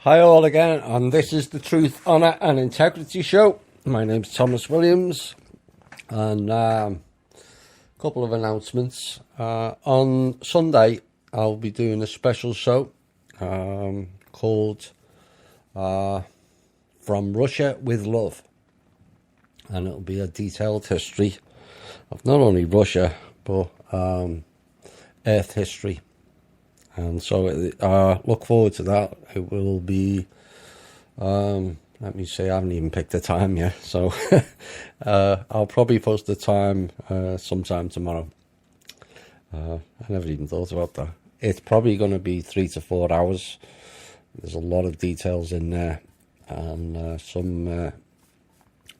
Hi all again, and this is the Truth, Honour and Integrity Show. My name's Thomas Williams, and a couple of announcements. On Sunday, I'll be doing a special show called From Russia with Love, and it'll be a detailed history of not only Russia, but Earth history. And so look forward to that. It will be, let me see, I haven't even picked the time yet. So I'll probably post the time sometime tomorrow. I never even thought about that. It's probably going to be 3 to 4 hours. There's a lot of details in there, and some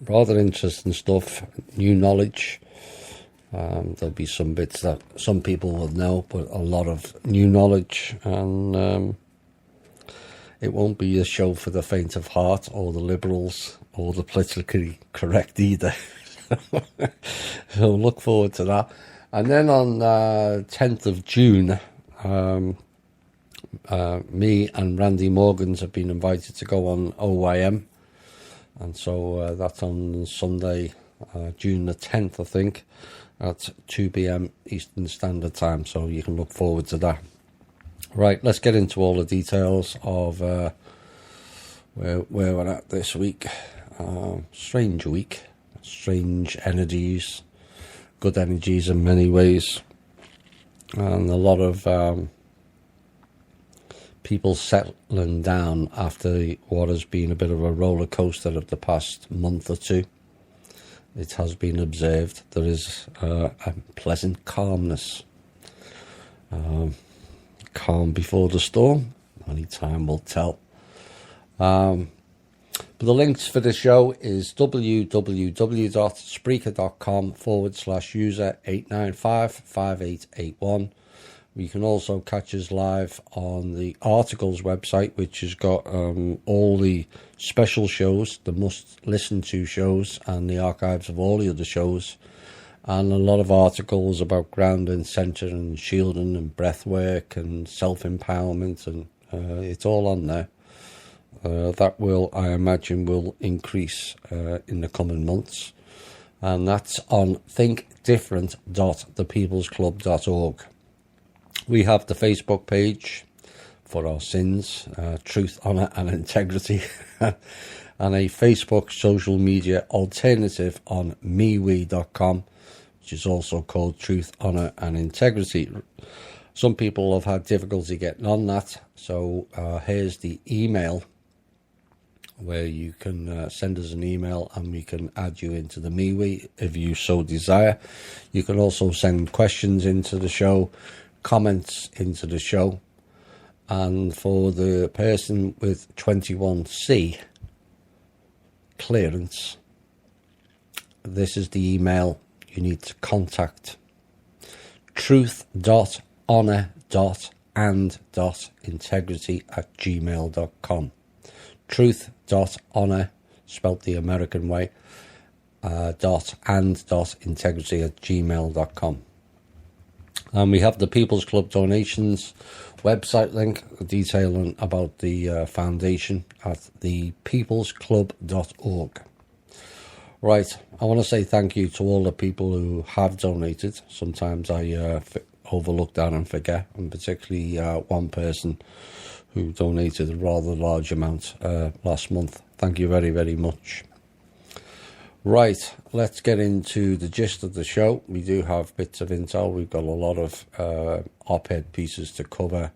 rather interesting stuff, new knowledge. There'll be some bits that some people will know, but a lot of new knowledge, and it won't be a show for the faint of heart or the liberals or the politically correct either. So look forward to that. And then on 10th of June, me and Randy Morgans have been invited to go on OYM, and so that's on Sunday, June the 10th, I think, at 2 p.m. Eastern Standard Time, so you can look forward to that. Right, let's get into all the details of where we're at this week. Strange week, strange energies, good energies in many ways, and a lot of people settling down after what has been a bit of a roller coaster of the past month or two. It has been observed there is a pleasant calmness. Calm before the storm. Only time will tell. But the links for the show is www.spreaker.com/user 8955881. You can also catch us live on the Articles website, which has got all the special shows, the must-listen-to shows, and the archives of all the other shows, and a lot of articles about grounding, centering, and shielding, and breathwork, and self-empowerment, and it's all on there. That will, I imagine, will increase in the coming months, and that's on thinkdifferent.thepeoplesclub.org. We have the Facebook page for our sins, Truth, Honour and Integrity, and a Facebook social media alternative on MeWe.com, which is also called Truth, Honour and Integrity. Some people have had difficulty getting on that, so here's the email where you can send us an email and we can add you into the MeWe if you so desire. You can also send questions into the show, comments into the show, and for the person with 21C clearance, this is the email you need to contact: truth.honor.and.integrity@gmail.com. truth.honor, spelt the American way, .and.integrity@gmail.com. And we have the People's Club donations website link detailing about the foundation at thepeoplesclub.org. Right, I want to say thank you to all the people who have donated. Sometimes I overlook that and forget, and particularly one person who donated a rather large amount last month. Thank you very, very much. Right, let's get into the gist of the show. We do have bits of intel. We've got a lot of op-ed pieces to cover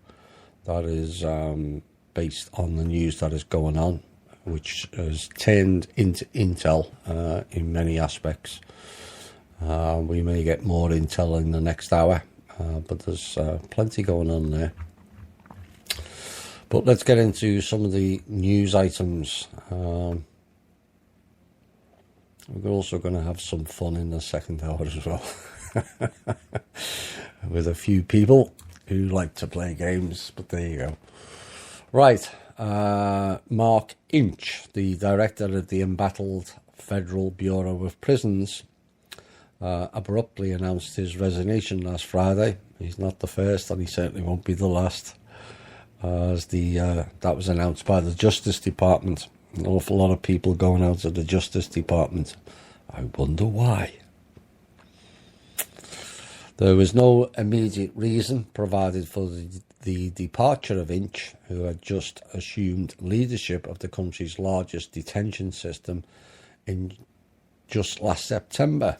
that is based on the news that is going on, which has turned into intel in many aspects. We may get more intel in the next hour, but there's plenty going on there. But let's get into some of the news items. We're also going to have some fun in the second hour as well, with a few people who like to play games, but there you go. Right, Mark Inch, the director of the embattled Federal Bureau of Prisons, abruptly announced his resignation last Friday. He's not the first, and he certainly won't be the last. as that was announced by the Justice Department. An awful lot of people going out of the Justice Department. I wonder why. There was no immediate reason provided for the departure of Inch, who had just assumed leadership of the country's largest detention system in just last September.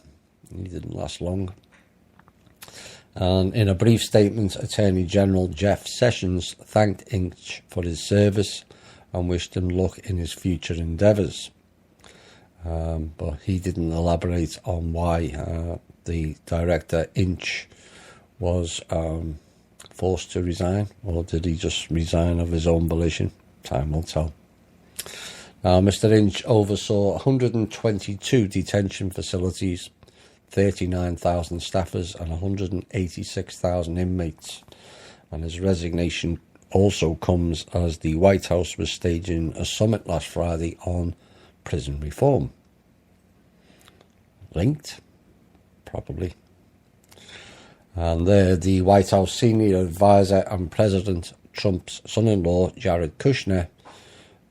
He didn't last long. And in a brief statement, Attorney General Jeff Sessions thanked Inch for his service and wished him luck in his future endeavours. But he didn't elaborate on why the director Inch was forced to resign, or did he just resign of his own volition? Time will tell. Now, Mr. Inch oversaw 122 detention facilities, 39,000 staffers and 186,000 inmates, and his resignation also comes as the White House was staging a summit last Friday on prison reform. Linked? Probably. And there, the White House senior advisor and President Trump's son-in-law, Jared Kushner,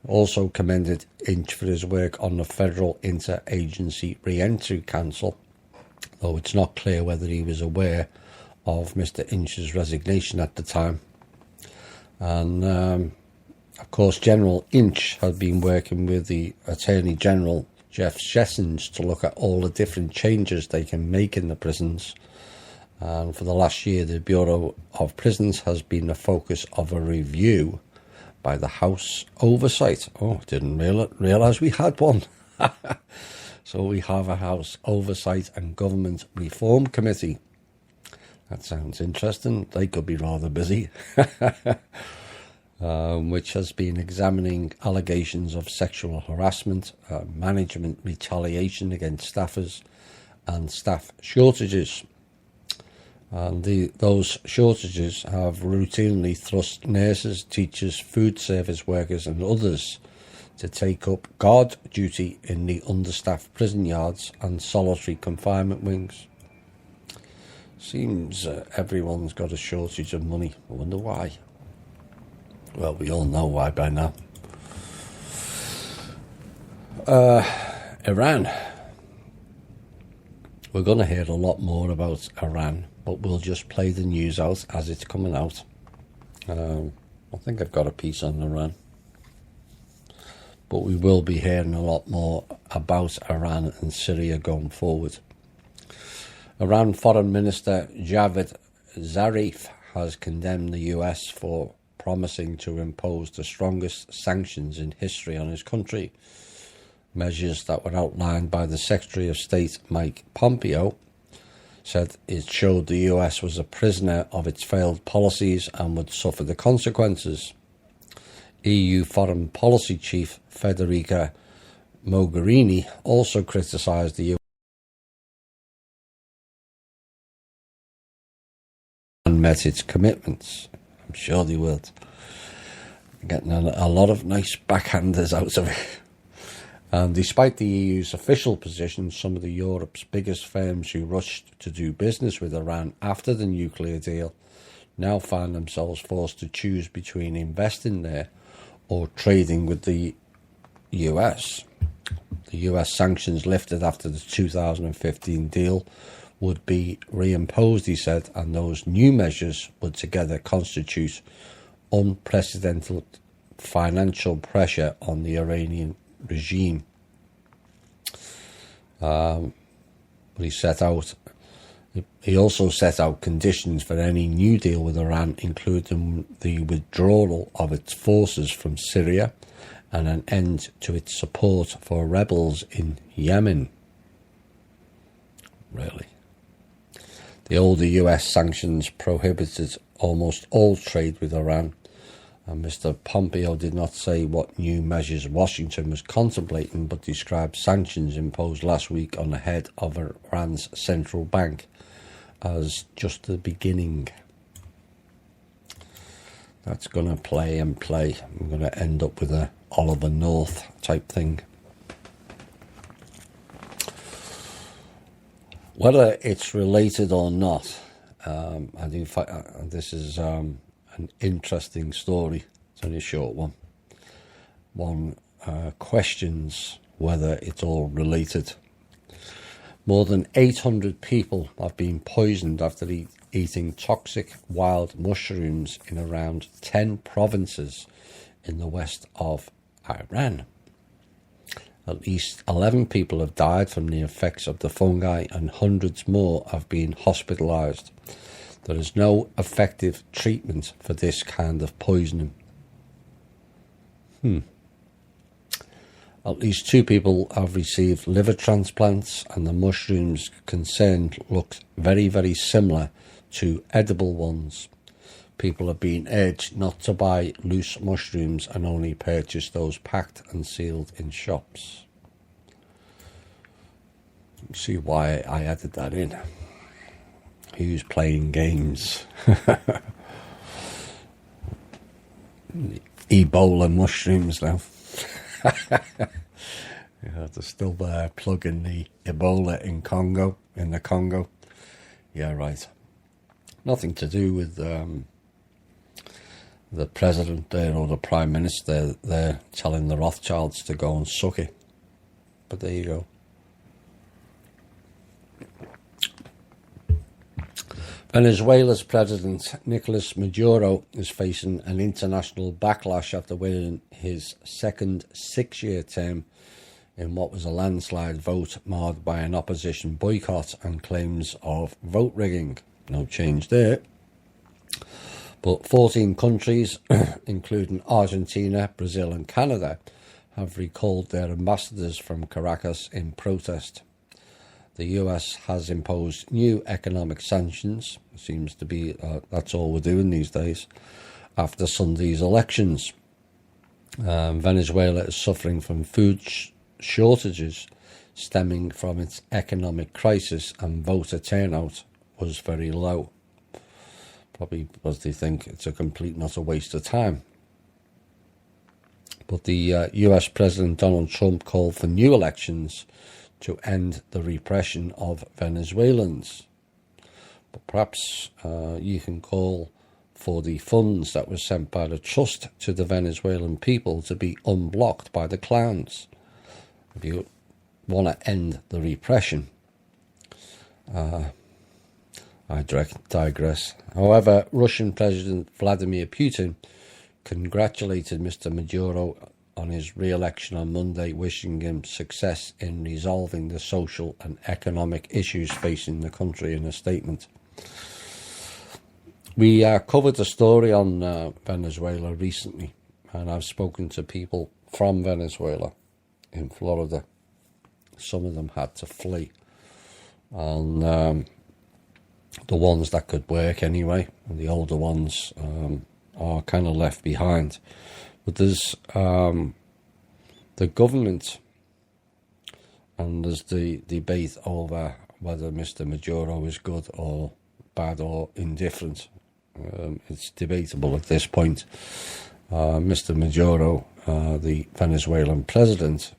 also commended Inch for his work on the Federal Interagency Reentry Council, though it's not clear whether he was aware of Mr. Inch's resignation at the time. And, of course, General Inch had been working with the Attorney General, Jeff Sessions, to look at all the different changes they can make in the prisons. And for the last year, the Bureau of Prisons has been the focus of a review by the House Oversight. Oh, didn't realise we had one. So we have a House Oversight and Government Reform Committee. That sounds interesting. They could be rather busy. Which has been examining allegations of sexual harassment, management retaliation against staffers, and staff shortages. And those shortages have routinely thrust nurses, teachers, food service workers and others to take up guard duty in the understaffed prison yards and solitary confinement wings. Seems everyone's got a shortage of money. I wonder why. Well, we all know why by now. Iran. We're going to hear a lot more about Iran, but we'll just play the news out as it's coming out. I think I've got a piece on Iran. But we will be hearing a lot more about Iran and Syria going forward. Iran Foreign Minister Javad Zarif has condemned the US for promising to impose the strongest sanctions in history on his country. Measures that were outlined by the Secretary of State Mike Pompeo said it showed the US was a prisoner of its failed policies and would suffer the consequences. EU Foreign Policy Chief Federica Mogherini also criticised the US and met its commitments. I'm sure they will. Getting a lot of nice backhanders out of it. And despite the EU's official position, some of Europe's biggest firms who rushed to do business with Iran after the nuclear deal now find themselves forced to choose between investing there or trading with the US. The US sanctions lifted after the 2015 deal would be reimposed, he said, and those new measures would together constitute unprecedented financial pressure on the Iranian regime. He also set out conditions for any new deal with Iran, including the withdrawal of its forces from Syria and an end to its support for rebels in Yemen. Really? The older US sanctions prohibited almost all trade with Iran, and Mr. Pompeo did not say what new measures Washington was contemplating, but described sanctions imposed last week on the head of Iran's central bank as just the beginning. That's going to play and play. I'm going to end up with a Oliver North type thing. Whether it's related or not, and in fact, this is an interesting story. It's only a short one. One questions whether it's all related. More than 800 people have been poisoned after eating toxic wild mushrooms in around 10 provinces in the west of Iran. At least 11 people have died from the effects of the fungi and hundreds more have been hospitalized. There is no effective treatment for this kind of poisoning. At least 2 people have received liver transplants, and the mushrooms concerned looked very, very similar to edible ones. People are being urged not to buy loose mushrooms and only purchase those packed and sealed in shops. See why I added that in. Who's playing games? Ebola mushrooms now. Yeah, they're still there plugging the Ebola in the Congo. Yeah, right. Nothing to do with the president there or the prime minister. They're telling the Rothschilds to go and suck it. But there you go. Venezuela's President Nicolas Maduro is facing an international backlash after winning his second 6-year term in what was a landslide vote marred by an opposition boycott and claims of vote rigging. No change there. But 14 countries, including Argentina, Brazil and Canada, have recalled their ambassadors from Caracas in protest. The US has imposed new economic sanctions. It seems to be that's all we're doing these days. After Sunday's elections, Venezuela is suffering from food shortages stemming from its economic crisis, and voter turnout was very low. Probably because they think it's a complete not a waste of time. But the US President Donald Trump called for new elections to end the repression of Venezuelans. But perhaps you can call for the funds that were sent by the trust to the Venezuelan people to be unblocked by the clowns. If you want to end the repression. I digress. However, Russian President Vladimir Putin congratulated Mr. Maduro on his re-election on Monday, wishing him success in resolving the social and economic issues facing the country in a statement. We covered a story on Venezuela recently, and I've spoken to people from Venezuela in Florida. Some of them had to flee, and the ones that could work anyway, and the older ones are kind of left behind. But there's the government, and there's the debate over whether Mr. Maduro is good or bad or indifferent. It's debatable at this point. Mr. Maduro, the Venezuelan president,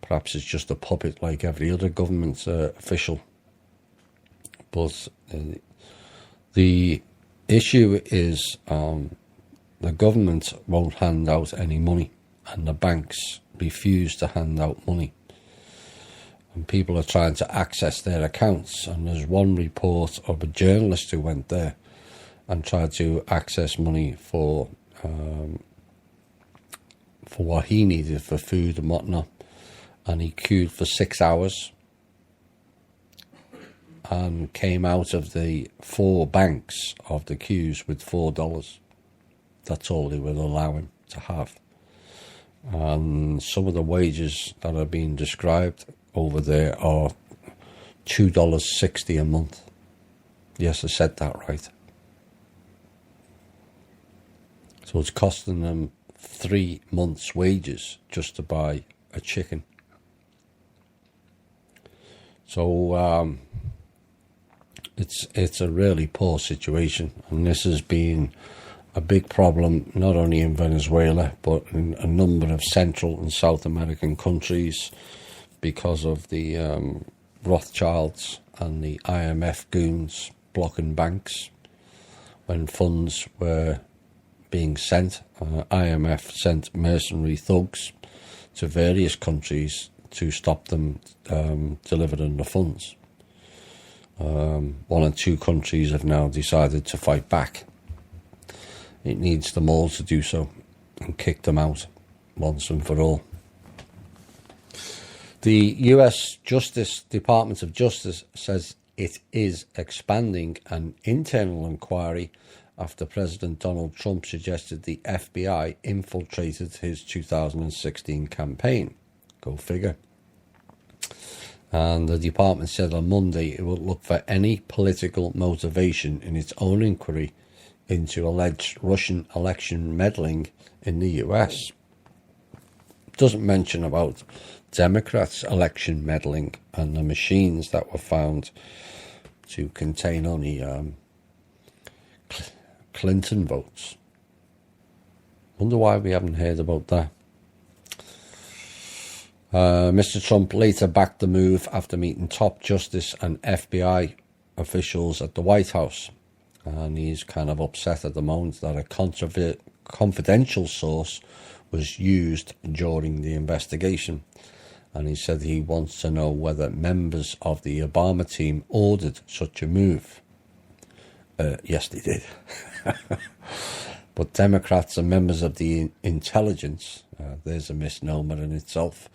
perhaps is just a puppet like every other government official. But the issue is the government won't hand out any money, and the banks refuse to hand out money. And people are trying to access their accounts, and there's one report of a journalist who went there and tried to access money for what he needed for food and whatnot, and he queued for 6 hours and came out of the 4 banks of the queues with $4. That's all they would allow him to have. And some of the wages that are being described over there are $2.60 a month. Yes, I said that right. So it's costing them 3 months' wages just to buy a chicken. So it's a really poor situation, and this has been a big problem not only in Venezuela but in a number of Central and South American countries because of the Rothschilds and the IMF goons blocking banks, when funds were being sent. IMF sent mercenary thugs to various countries to stop them delivering the funds. One or two countries have now decided to fight back. It needs them all to do so and kick them out once and for all. The US Department of Justice says it is expanding an internal inquiry after President Donald Trump suggested the FBI infiltrated his 2016 campaign. Go figure. And the department said on Monday it would look for any political motivation in its own inquiry into alleged Russian election meddling in the US. Doesn't mention about Democrats' election meddling and the machines that were found to contain only Clinton votes. Wonder why we haven't heard about that. Mr. Trump later backed the move after meeting top justice and FBI officials at the White House. And he's kind of upset at the moment that a confidential source was used during the investigation. And he said he wants to know whether members of the Obama team ordered such a move. Yes, they did. But Democrats and members of the intelligence, there's a misnomer in itself,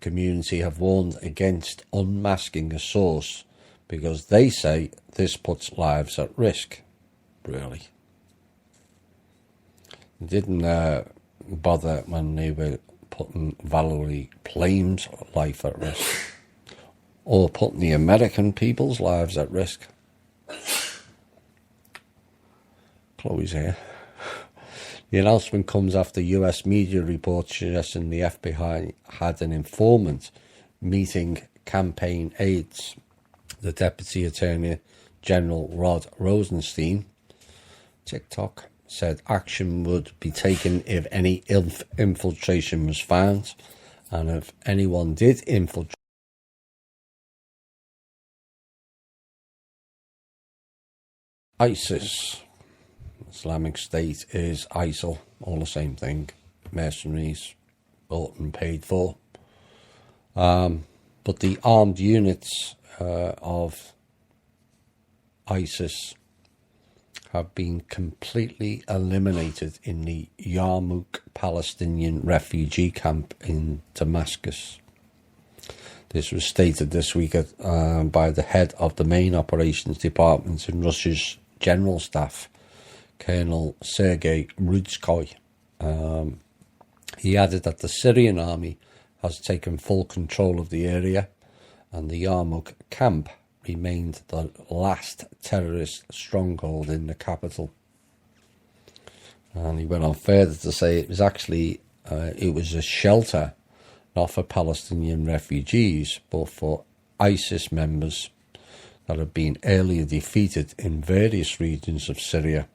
community have warned against unmasking a source because they say this puts lives at risk. Really. They didn't bother when they were putting Valerie Plame's life at risk or putting the American people's lives at risk. Chloe's here. The announcement comes after US media reports suggesting the FBI had an informant meeting campaign aides. The Deputy Attorney General Rod Rosenstein, TikTok, said action would be taken if any infiltration was found, and if anyone did infiltrate, ISIS. Islamic State is ISIL, all the same thing, mercenaries, bought and paid for. But the armed units of ISIS have been completely eliminated in the Yarmouk Palestinian refugee camp in Damascus. This was stated this week by the head of the main operations department in Russia's general staff, Colonel Sergei Rudskoy. He added that the Syrian army has taken full control of the area and the Yarmouk camp remained the last terrorist stronghold in the capital. And he went on further to say it was actually it was a shelter not for Palestinian refugees but for ISIS members that had been earlier defeated in various regions of Syria.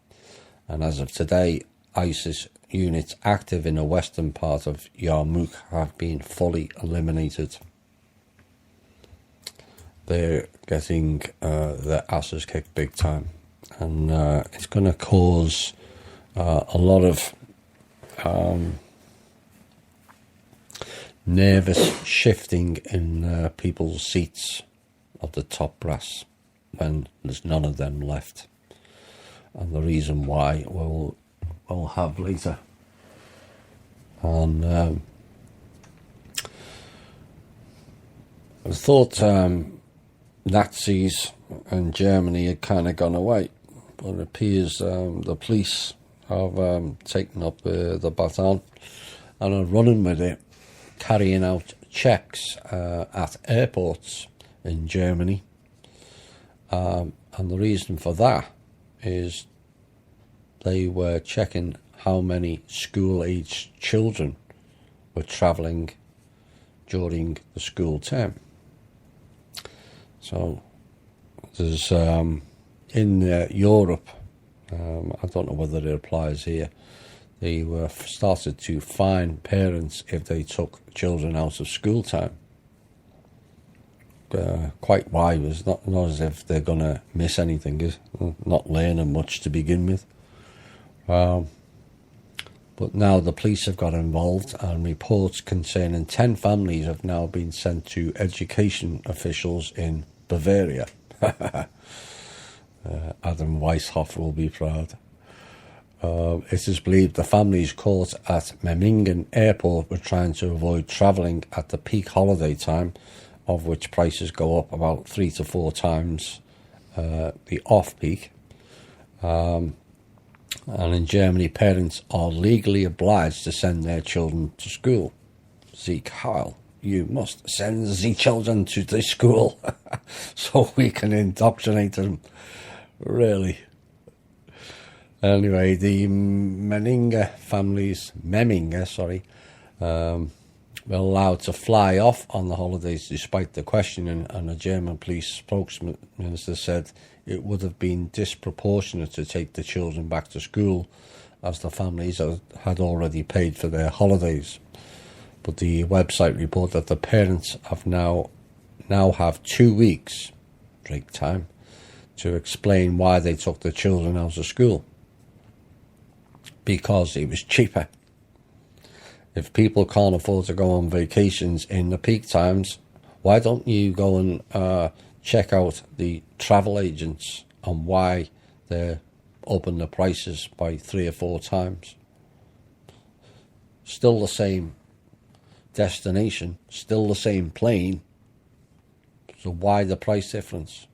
And as of today, ISIS units active in the western part of Yarmouk have been fully eliminated. They're getting their asses kicked big time. And it's going to cause a lot of nervous shifting in people's seats of the top brass when there's none of them left. And the reason why we'll have later. And I thought Nazis in Germany had kind of gone away, but it appears the police have taken up the baton and are running with it, carrying out checks at airports in Germany. And the reason for that is they were checking how many school-aged children were travelling during the school term. So there's in Europe, I don't know whether it applies here, they were started to fine parents if they took children out of school time. quite wise. It's not as if they're going to miss anything, is not learning much to begin with. But now the police have got involved, and reports concerning 10 families have now been sent to education officials in Bavaria. Adam Weishaupt will be proud. It is believed the families caught at Memmingen Airport were trying to avoid travelling at the peak holiday time, of which prices go up about 3 to 4 times the off-peak. And in Germany, parents are legally obliged to send their children to school. Sieg Heil, you must send the children to the school so we can indoctrinate them. Really. Anyway, the Memmingen families, were allowed to fly off on the holidays despite the questioning, and a German police spokesman said it would have been disproportionate to take the children back to school, as the families had already paid for their holidays. But the website reported that the parents have now have 2 weeks break time to explain why they took the children out of school. Because it was cheaper. If people can't afford to go on vacations in the peak times, why don't you go and check out the travel agents on why they're upping the prices by 3 or 4 times? Still the same destination, still the same plane, so why the price difference?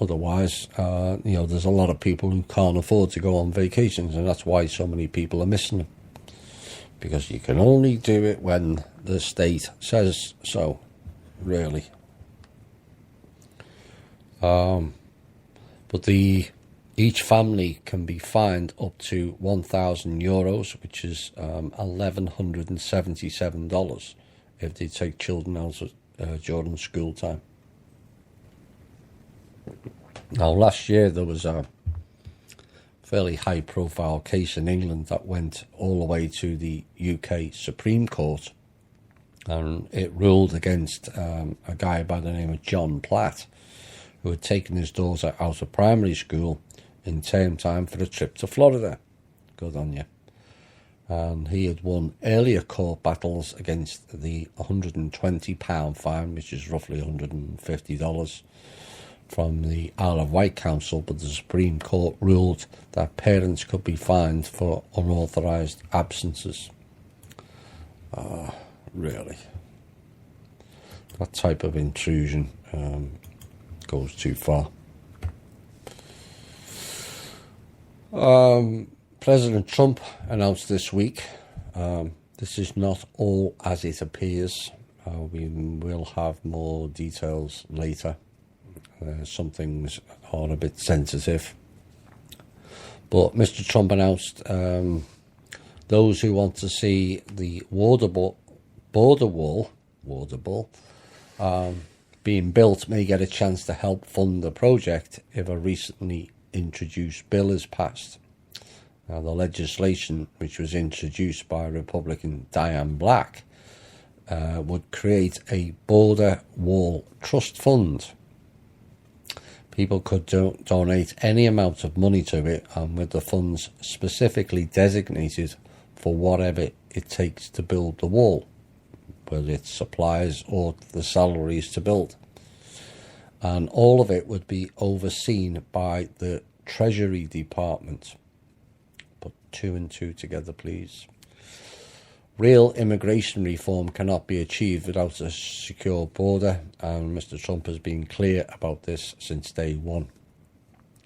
Otherwise, there's a lot of people who can't afford to go on vacations, and that's why so many people are missing them. Because you can only do it when the state says so, really. But each family can be fined up to €1,000, which is $1,177 if they take children out during school time. Now, last year there was a fairly high-profile case in England that went all the way to the UK Supreme Court, and it ruled against a guy by the name of John Platt, who had taken his daughter out of primary school in term time for a trip to Florida. Good on you. And he had won earlier court battles against the £120 fine, which is roughly $150, from the Isle of Wight Council, but the Supreme Court ruled that parents could be fined for unauthorised absences. Really. That type of intrusion goes too far. President Trump announced this week, this is not all as it appears. We will have more details later. Some things are a bit sensitive. But Mr. Trump announced those who want to see the border wall being built may get a chance to help fund the project if a recently introduced bill is passed. Now, the legislation, which was introduced by Republican Diane Black, would create a border wall trust fund. People could donate any amount of money to it, and with the funds specifically designated for whatever it takes to build the wall, whether it's supplies or the salaries to build. And all of it would be overseen by the Treasury Department. Put 2 and 2 together, please. Real immigration reform cannot be achieved without a secure border, and Mr. Trump has been clear about this since day one.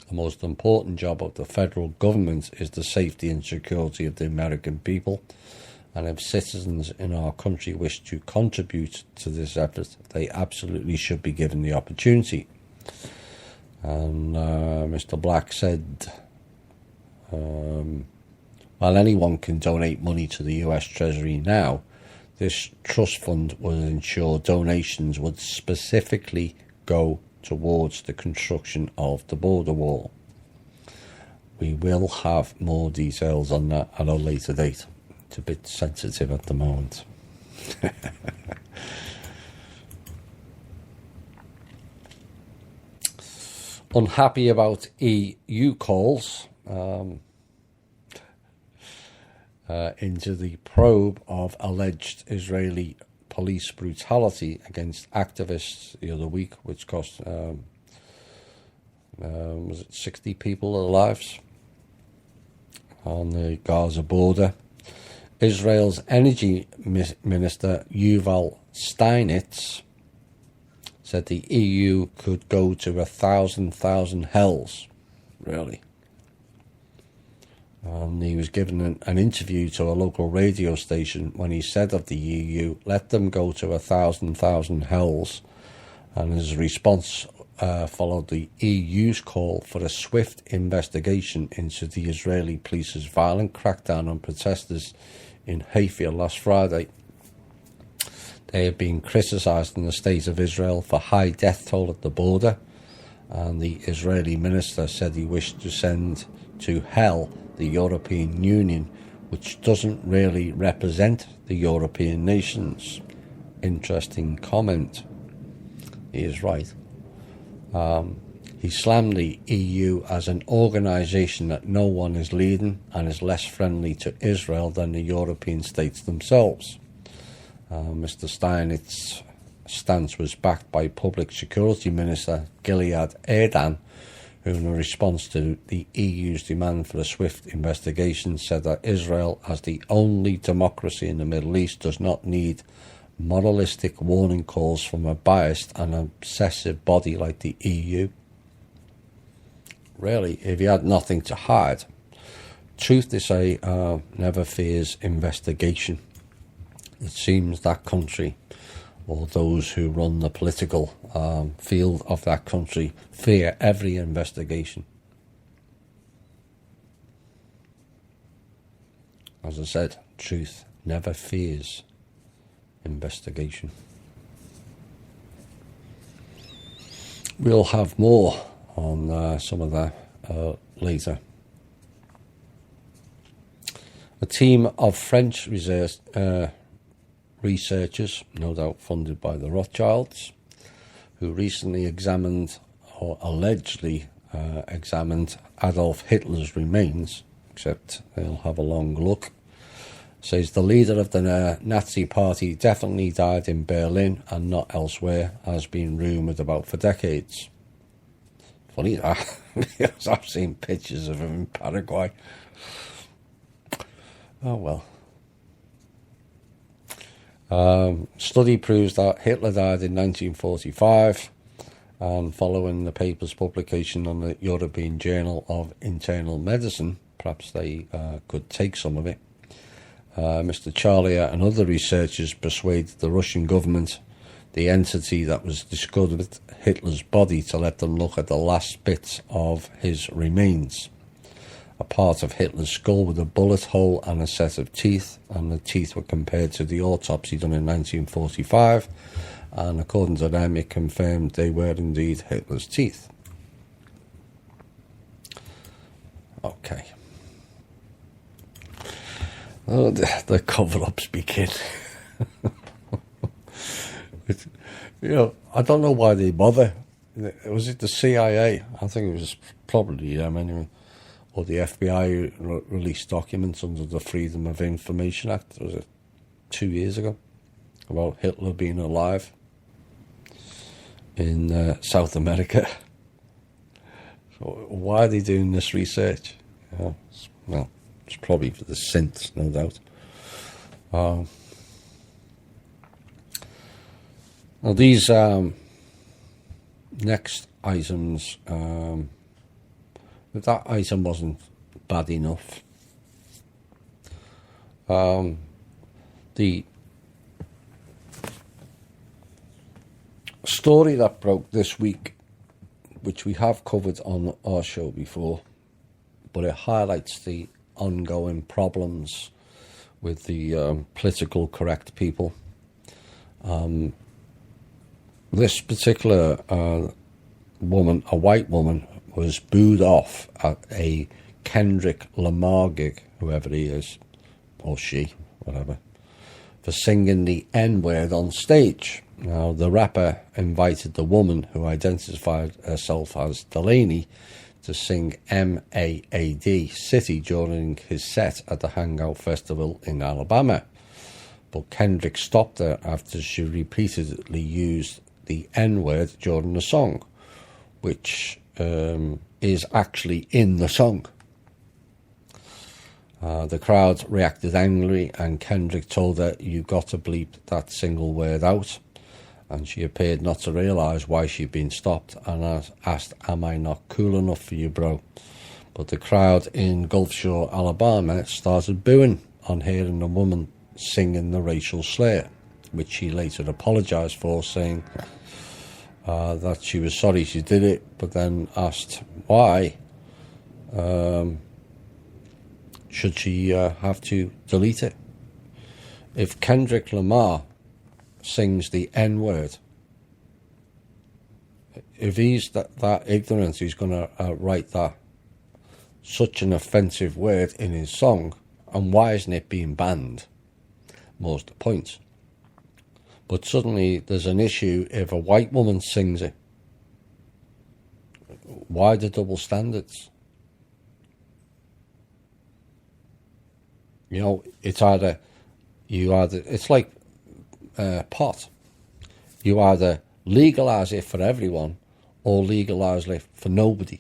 The most important job of the federal government is the safety and security of the American people, and if citizens in our country wish to contribute to this effort, they absolutely should be given the opportunity. And Mr. Black said, while anyone can donate money to the US Treasury now, this trust fund would ensure donations would specifically go towards the construction of the border wall. We will have more details on that at a later date. It's a bit sensitive at the moment. unhappy about EU calls into the probe of alleged Israeli police brutality against activists the other week, which cost was it 60 people their lives on the Gaza border. Israel's energy minister Yuval Steinitz said the EU could go to 1,000 hells, really. And he was given an interview to a local radio station when he said of the EU, let them go to 1,000 hells. And his response followed the EU's call for a swift investigation into the Israeli police's violent crackdown on protesters in Haifa last Friday. They have been criticised in the state of Israel for high death toll at the border, and the Israeli minister said he wished to send to hell the European Union, which doesn't really represent the European nations. Interesting comment. He is right. He slammed the EU as an organisation that no one is leading and is less friendly to Israel than the European states themselves. Mr. Steinitz's stance was backed by Public Security Minister Gilad Erdan, who in response to the EU's demand for a swift investigation said that Israel, as the only democracy in the Middle East, does not need moralistic warning calls from a biased and obsessive body like the EU. Really, if he had nothing to hide, truth they say never fears investigation. It seems that country, or those who run the political field of that country, fear every investigation. As I said, truth never fears investigation. We'll have more on some of that later. A team of French researchers, no doubt funded by the Rothschilds, who recently examined, or allegedly examined, Adolf Hitler's remains, except they'll have a long look, says the leader of the Nazi party definitely died in Berlin and not elsewhere, has been rumoured about for decades. Funny that, because I've seen pictures of him in Paraguay. Oh well. Study proves that Hitler died in 1945, and following the paper's publication on the European Journal of Internal Medicine, perhaps they could take some of it, Mr. Charlier and other researchers persuaded the Russian government, the entity that was discovered Hitler's body, to let them look at the last bits of his remains. A part of Hitler's skull with a bullet hole and a set of teeth, and the teeth were compared to the autopsy done in 1945, and according to them it confirmed they were indeed Hitler's teeth. Okay. Oh, the cover-ups begin. I don't know why they bother. Was it the CIA? I think it was probably them anyway. Or the FBI released documents under the Freedom of Information Act, was it 2 years ago, about Hitler being alive in South America. So why are they doing this research? Well, it's probably for the synths, no doubt. Now these next items, if that item wasn't bad enough, the story that broke this week, which we have covered on our show before, but it highlights the ongoing problems with the political correct people. This particular woman, a white woman, was booed off at a Kendrick Lamar gig, whoever he is, or she, whatever, for singing the N-word on stage. Now, the rapper invited the woman who identified herself as Delaney to sing M.A.A.D. City during his set at the Hangout Festival in Alabama. But Kendrick stopped her after she repeatedly used the N-word during the song, which is actually in the song. The crowd reacted angrily, and Kendrick told her, "You got to bleep that single word out." And she appeared not to realise why she'd been stopped and asked, "Am I not cool enough for you, bro?" But the crowd in Gulf Shore, Alabama started booing on hearing the woman singing the racial slur, which she later apologised for, saying that she was sorry she did it, but then asked why should she have to delete it. If Kendrick Lamar sings the N-word, if he's that ignorant, he's going to write that such an offensive word in his song, and why isn't it being banned? More's the point. But suddenly there's an issue if a white woman sings it. Why the double standards? You know, it's like pot. You either legalise it for everyone or legalise it for nobody.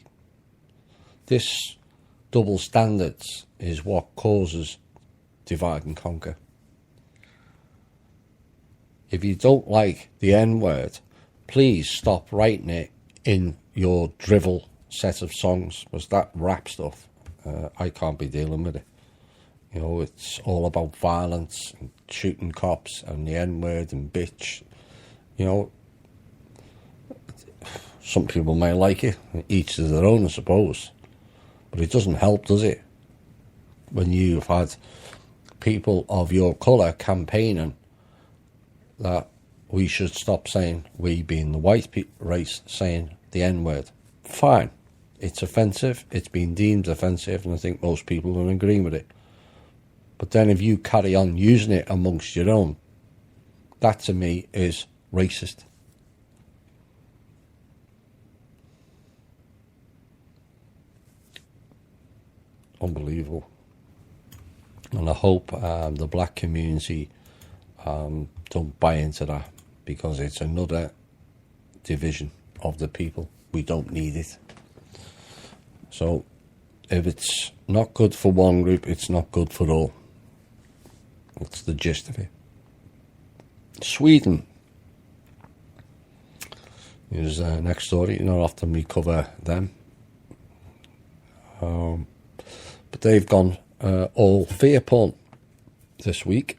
This double standards is what causes divide and conquer. If you don't like the N-word, please stop writing it in your drivel set of songs, because that rap stuff, I can't be dealing with it. You know, it's all about violence and shooting cops and the N-word and bitch. You know, some people may like it, each to their own, I suppose. But it doesn't help, does it? When you've had people of your colour campaigning that we should stop saying, we being the white race, saying the N-word. Fine. It's offensive. It's been deemed offensive, and I think most people are agreeing with it. But then if you carry on using it amongst your own, that to me is racist. Unbelievable. And I hope the black community don't buy into that, because it's another division of the people. We don't need it. So if it's not good for one group, it's not good for all. That's the gist of it. Sweden is next story. Not often we cover them. But they've gone all fear porn this week.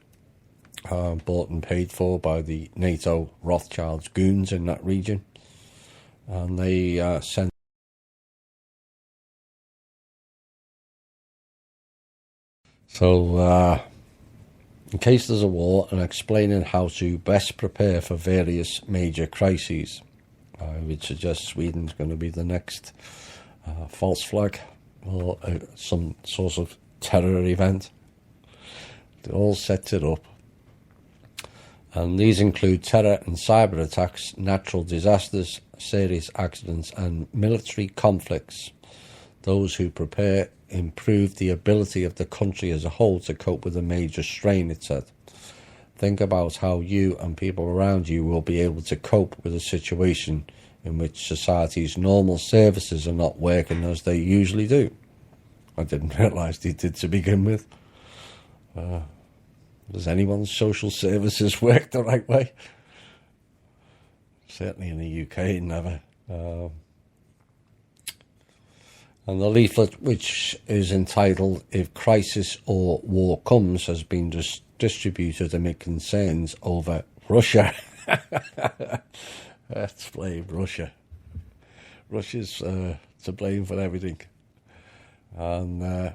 Bought and paid for by the NATO Rothschilds goons in that region. And they sent. So, in case there's a war, and explaining how to best prepare for various major crises, I would suggest Sweden's going to be the next false flag or some sort of terror event. They all set it up. And these include terror and cyber attacks, natural disasters, serious accidents, and military conflicts. Those who prepare improve the ability of the country as a whole to cope with a major strain, it said. Think about how you and people around you will be able to cope with a situation in which society's normal services are not working as they usually do. I didn't realise they did to begin with. Does anyone's social services work the right way? Certainly in the UK, never. And the leaflet, which is entitled "If Crisis or War Comes," has been distributed amid concerns over Russia. Let's blame Russia. Russia's to blame for everything. And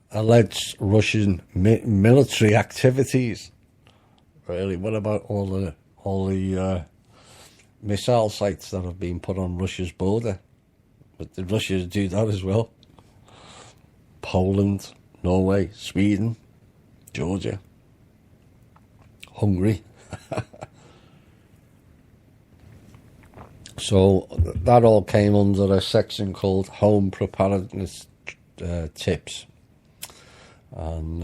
alleged Russian military activities. Really, what about all the missile sites that have been put on Russia's border? But did Russia do that as well? Poland, Norway, Sweden, Georgia, Hungary. So that all came under a section called Home Preparedness Tips. And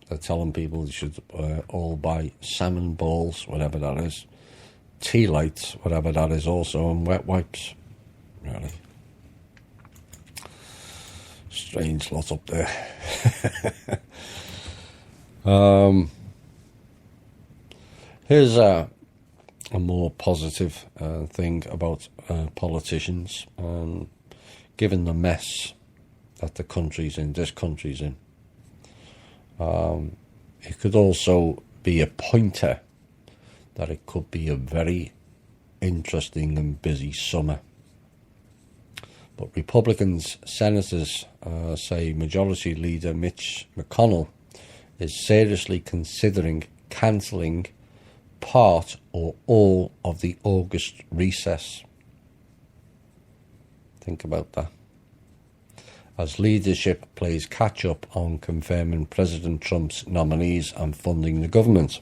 they're telling people they should all buy salmon balls, whatever that is, tea lights, whatever that is also, and wet wipes. Really. Strange lot up there. Here's a more positive thing about politicians, given the mess that this country's in. It could also be a pointer that it could be a very interesting and busy summer. But Republicans senators say Majority Leader Mitch McConnell is seriously considering cancelling part or all of the August recess. Think about that. As leadership plays catch-up on confirming President Trump's nominees and funding the government.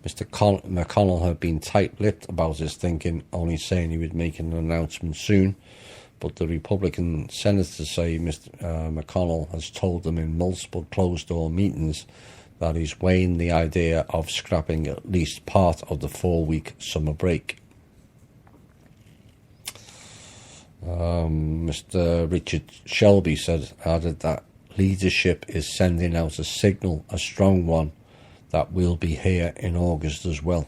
Mr. McConnell had been tight-lipped about his thinking, only saying he would make an announcement soon. But the Republican senators say Mr. McConnell has told them in multiple closed-door meetings that he's weighing the idea of scrapping at least part of the 4-week summer break. Mr. Richard Shelby added that leadership is sending out a signal, a strong one, that we'll be here in August as well.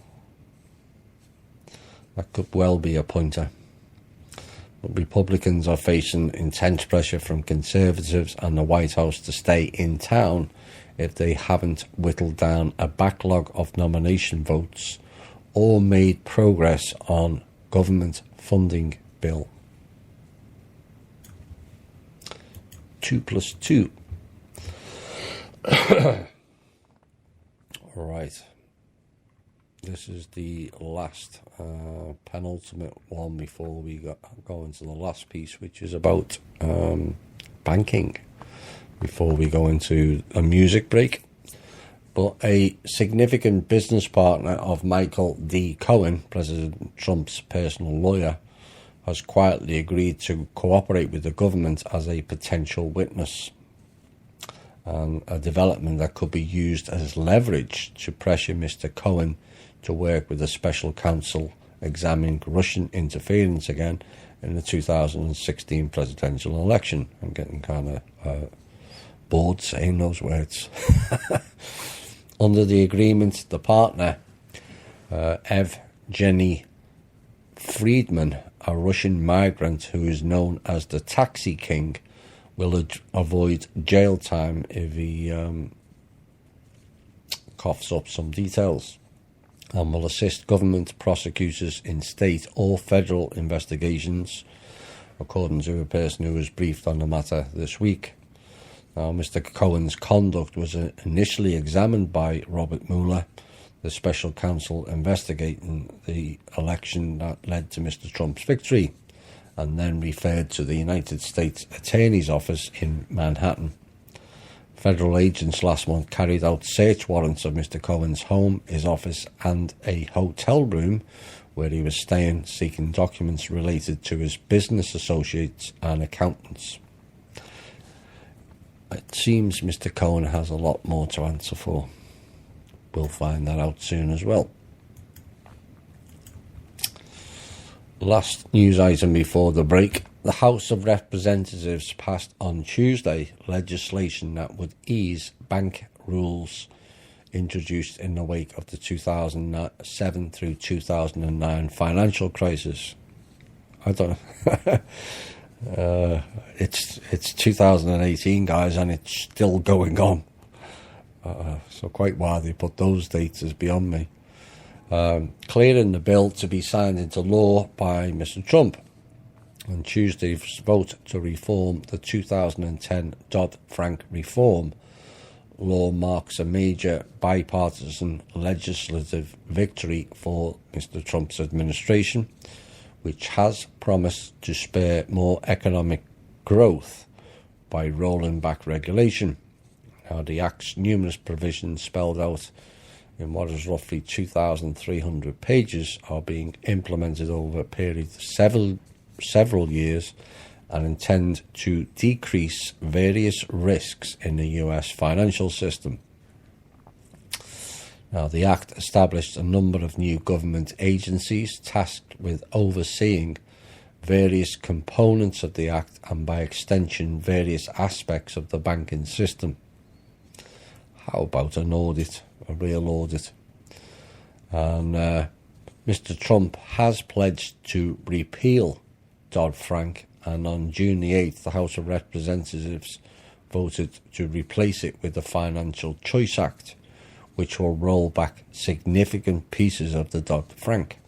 That could well be a pointer. But Republicans are facing intense pressure from Conservatives and the White House to stay in town if they haven't whittled down a backlog of nomination votes or made progress on government funding bill. 2+2. All right. This is the last, penultimate one before we go into the last piece, which is about banking, before we go into a music break. But a significant business partner of Michael D. Cohen, President Trump's personal lawyer, has quietly agreed to cooperate with the government as a potential witness. A development that could be used as leverage to pressure Mr. Cohen to work with a special counsel examining Russian interference again in the 2016 presidential election. I'm getting kind of bored saying those words. Under the agreement, the partner, Evgeny Friedman, a Russian migrant who is known as the Taxi King, will avoid jail time if he coughs up some details, and will assist government prosecutors in state or federal investigations, according to a person who was briefed on the matter this week. Now, Mr. Cohen's conduct was initially examined by Robert Mueller, the special counsel investigating the election that led to Mr. Trump's victory, and then referred to the United States Attorney's Office in Manhattan. Federal agents last month carried out search warrants of Mr. Cohen's home, his office, and a hotel room where he was staying, seeking documents related to his business associates and accountants. It seems Mr. Cohen has a lot more to answer for. We'll find that out soon as well. Last news item before the break. The House of Representatives passed on Tuesday legislation that would ease bank rules introduced in the wake of the 2007 through 2009 financial crisis. I don't know. It's 2018, guys, and it's still going on. So quite why they put those dates is beyond me. Clearing the bill to be signed into law by Mr. Trump. On Tuesday's vote to reform the 2010 Dodd-Frank reform law marks a major bipartisan legislative victory for Mr. Trump's administration, which has promised to spur more economic growth by rolling back regulation. Now, the Act's numerous provisions spelled out in what is roughly 2,300 pages are being implemented over a period of several years and intend to decrease various risks in the US financial system. Now, the Act established a number of new government agencies tasked with overseeing various components of the Act and, by extension, various aspects of the banking system. How about an audit, a real audit? And Mr. Trump has pledged to repeal Dodd-Frank, and on June the 8th, the House of Representatives voted to replace it with the Financial Choice Act, which will roll back significant pieces of the Dodd-Frank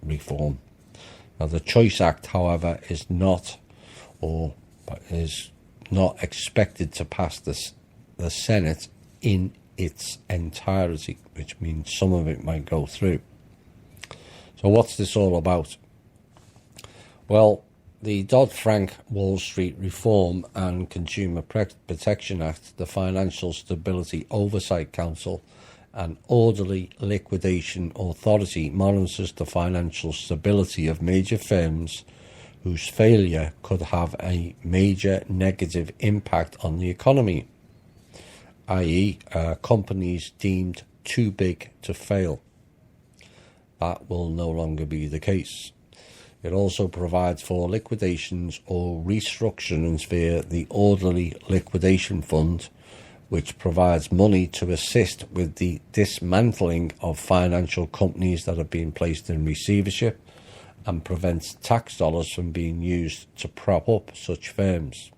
reform. Now, the Choice Act, however, is not expected to pass the Senate in its entirety, which means some of it might go through. So what's this all about? Well, the Dodd-Frank Wall Street Reform and Consumer Protection Act, the Financial Stability Oversight Council, and Orderly Liquidation Authority monitors the financial stability of major firms whose failure could have a major negative impact on the economy, i.e., companies deemed too big to fail. That will no longer be the case. It also provides for liquidations or restructurings via the Orderly Liquidation Fund, which provides money to assist with the dismantling of financial companies that have been placed in receivership and prevents tax dollars from being used to prop up such firms.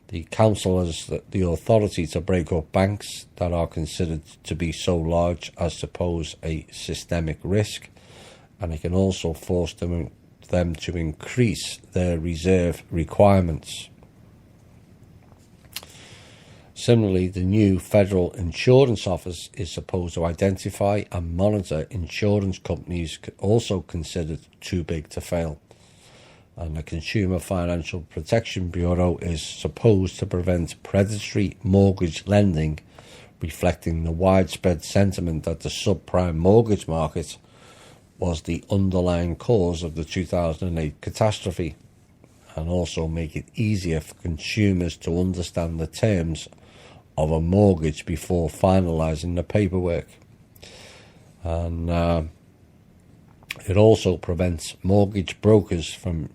The Council has the authority to break up banks that are considered to be so large as to pose a systemic risk, and it can also force them to increase their reserve requirements. Similarly, the new Federal Insurance Office is supposed to identify and monitor insurance companies also considered too big to fail. And the Consumer Financial Protection Bureau is supposed to prevent predatory mortgage lending, reflecting the widespread sentiment that the subprime mortgage market was the underlying cause of the 2008 catastrophe, and also make it easier for consumers to understand the terms of a mortgage before finalising the paperwork. And it also prevents mortgage brokers from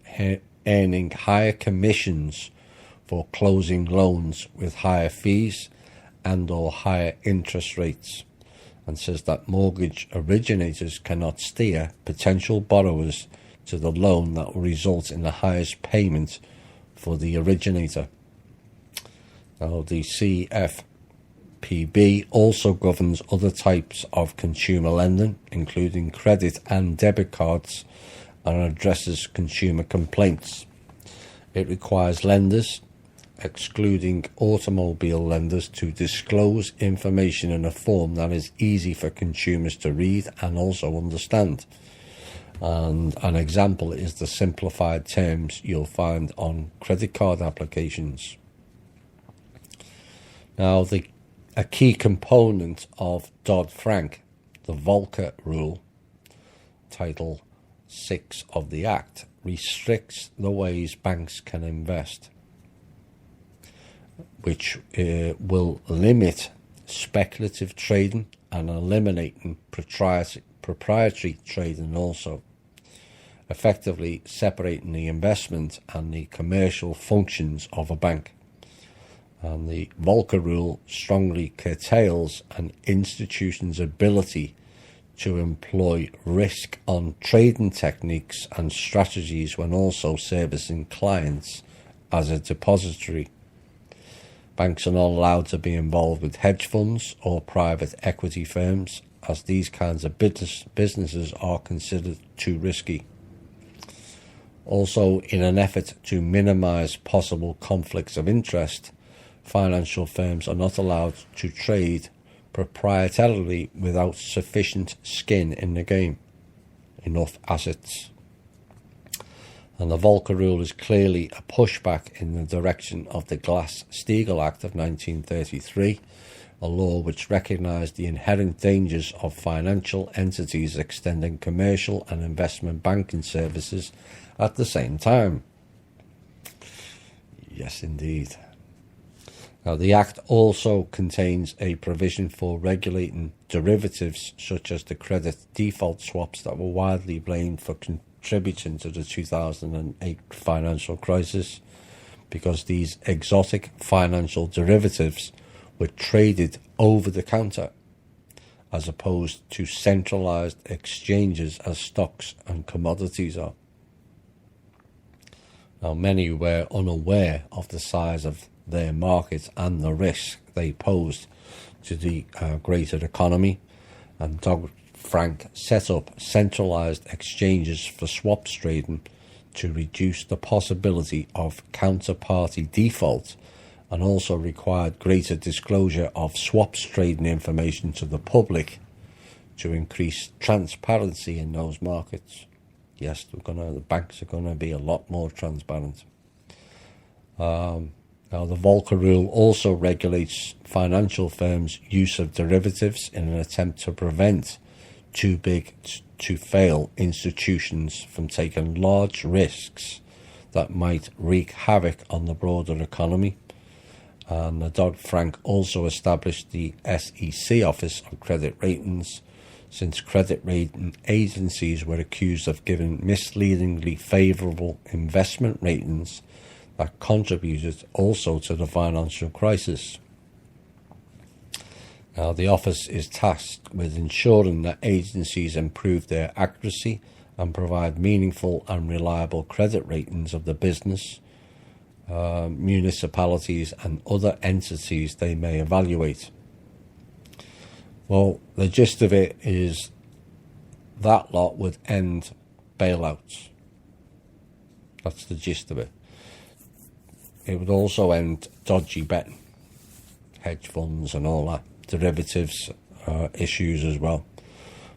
earning higher commissions for closing loans with higher fees and or higher interest rates, and says that mortgage originators cannot steer potential borrowers to the loan that will result in the highest payment for the originator. Now, the CFPB also governs other types of consumer lending, including credit and debit cards, and addresses consumer complaints. It requires lenders, excluding automobile lenders, to disclose information in a form that is easy for consumers to read and also understand. And an example is the simplified terms you'll find on credit card applications. Now, a key component of Dodd-Frank, the Volcker Rule, Title 6 of the Act, restricts the ways banks can invest, which will limit speculative trading and eliminating proprietary trading also, effectively separating the investment and the commercial functions of a bank. And the Volcker Rule strongly curtails an institution's ability to employ risk-on trading techniques and strategies when also servicing clients as a depository. Banks are not allowed to be involved with hedge funds or private equity firms, as these kinds of businesses are considered too risky. Also, in an effort to minimize possible conflicts of interest, financial firms are not allowed to trade proprietarily without sufficient skin in the game, enough assets. And the Volcker Rule is clearly a pushback in the direction of the Glass-Steagall Act of 1933, a law which recognised the inherent dangers of financial entities extending commercial and investment banking services at the same time. Yes, indeed. Now, the Act also contains a provision for regulating derivatives such as the credit default swaps that were widely blamed for contributing to the 2008 financial crisis, because these exotic financial derivatives were traded over the counter as opposed to centralised exchanges as stocks and commodities are. Now, many were unaware of the size of their markets and the risk they posed to the greater economy, and Dodd-Frank set up centralised exchanges for swaps trading to reduce the possibility of counterparty default, and also required greater disclosure of swaps trading information to the public to increase transparency in those markets. Yes, the banks are going to be a lot more transparent. Now, the Volcker rule also regulates financial firms' use of derivatives in an attempt to prevent too big to fail institutions from taking large risks that might wreak havoc on the broader economy. And the Dodd-Frank also established the SEC Office of Credit Ratings, since credit rating agencies were accused of giving misleadingly favourable investment ratings that contributed also to the financial crisis. Now, the office is tasked with ensuring that agencies improve their accuracy and provide meaningful and reliable credit ratings of the business, municipalities and other entities they may evaluate. Well, the gist of it is that lot would end bailouts. That's the gist of it. It would also end dodgy betting, hedge funds and all that, derivatives issues as well.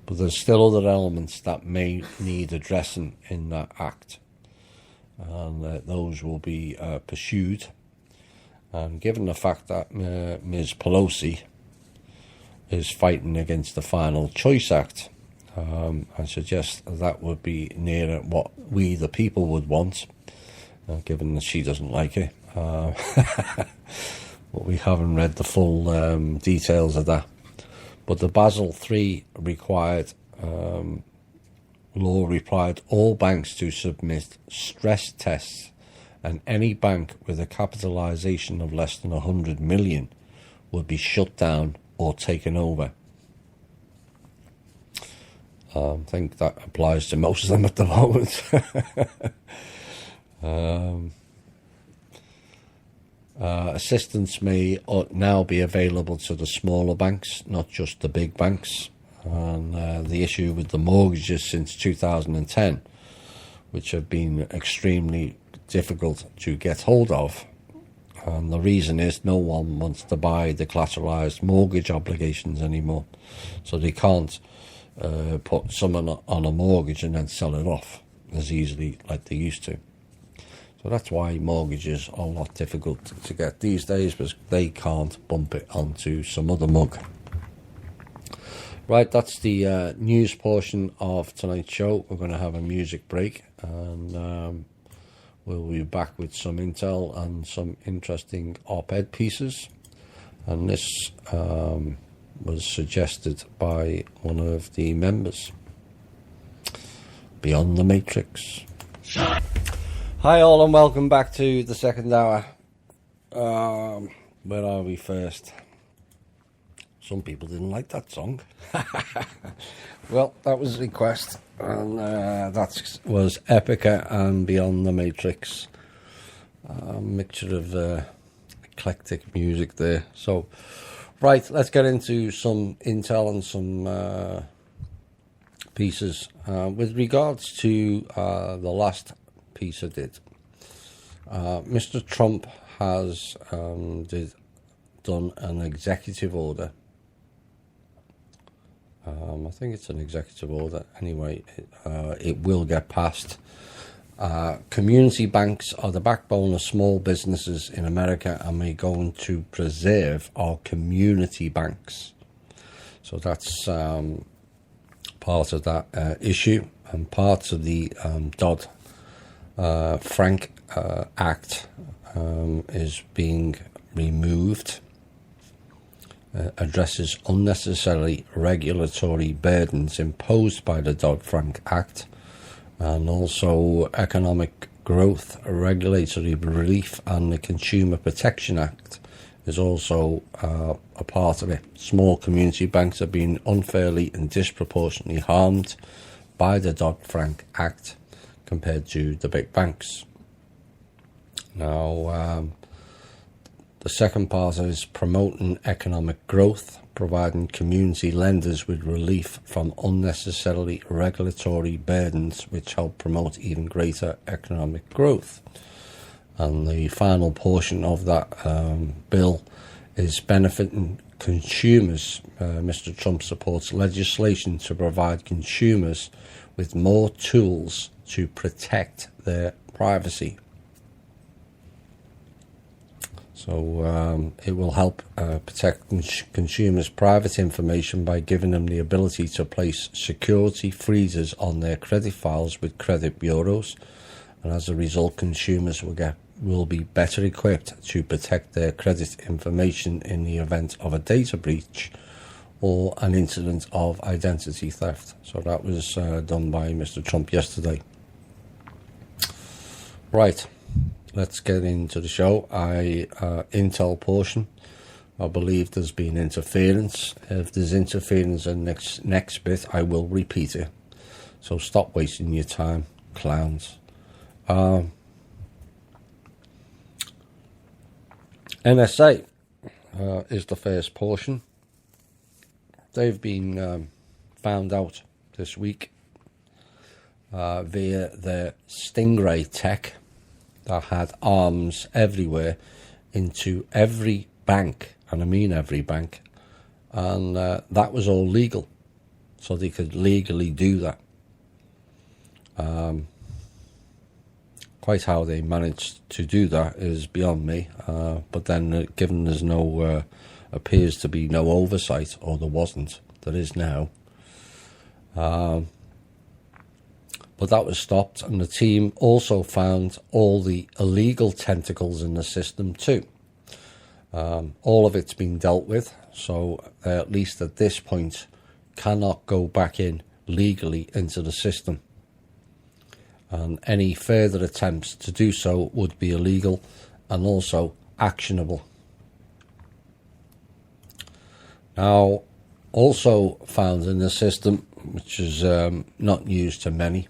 But there's still other elements that may need addressing in that act, and those will be pursued. And given the fact that Ms. Pelosi is fighting against the Final Choice Act, I suggest that would be nearer what we the people would want, given that she doesn't like it. But we haven't read the full details of that. But the Basel III law required all banks to submit stress tests, and any bank with a capitalisation of less than 100 million would be shut down or taken over. I think that applies to most of them at the moment. Assistance may now be available to the smaller banks, not just the big banks. And the issue with the mortgages since 2010, which have been extremely difficult to get hold of. And the reason is no one wants to buy the collateralized mortgage obligations anymore. So they can't put someone on a mortgage and then sell it off as easily like they used to. So that's why mortgages are a lot difficult to get these days, because they can't bump it onto some other mug. Right, that's the news portion of tonight's show. We're going to have a music break, and we'll be back with some intel and some interesting op-ed pieces. And this was suggested by one of the members. Beyond the Matrix. Hi all, and welcome back to the second hour. Where are we first? Some people didn't like that song. Well, that was a request, and that was Epica and Beyond the Matrix. A mixture of eclectic music there. So, right, let's get into some intel and some pieces. With regards to the last piece I did, Mr. Trump has done an executive order. I think it's an executive order. Anyway, it will get passed Community banks are the backbone of small businesses in America, and we're going to preserve our community banks. So that's part of that issue, and part of the Dodd-Frank Act is being removed. Addresses unnecessary regulatory burdens imposed by the Dodd-Frank Act, and also economic growth, regulatory relief, and the Consumer Protection Act is also a part of it. Small community banks are being unfairly and disproportionately harmed by the Dodd-Frank Act compared to the big banks. Now, the second part is promoting economic growth, providing community lenders with relief from unnecessarily regulatory burdens, which help promote even greater economic growth. And the final portion of that bill is benefiting consumers. Mr. Trump supports legislation to provide consumers with more tools to protect their privacy. So it will help protect consumers' private information by giving them the ability to place security freezers on their credit files with credit bureaus, and as a result, consumers will be better equipped to protect their credit information in the event of a data breach or an incident of identity theft. So that was done by Mr. Trump yesterday. Right. Let's get into the show. Intel portion. I believe there's been interference. If there's interference in next bit, I will repeat it. So stop wasting your time, clowns. NSA is the first portion. They've been found out this week via their Stingray tech that had arms everywhere into every bank, and I mean every bank, and that was all legal, so they could legally do that. Quite how they managed to do that is beyond me, but then given there's no appears to be no oversight, or there wasn't, there is now, but that was stopped, and the team also found all the illegal tentacles in the system too. All of it's been dealt with, so at least at this point cannot go back in legally into the system, and any further attempts to do so would be illegal and also actionable. Now, also found in the system, which is not news to many,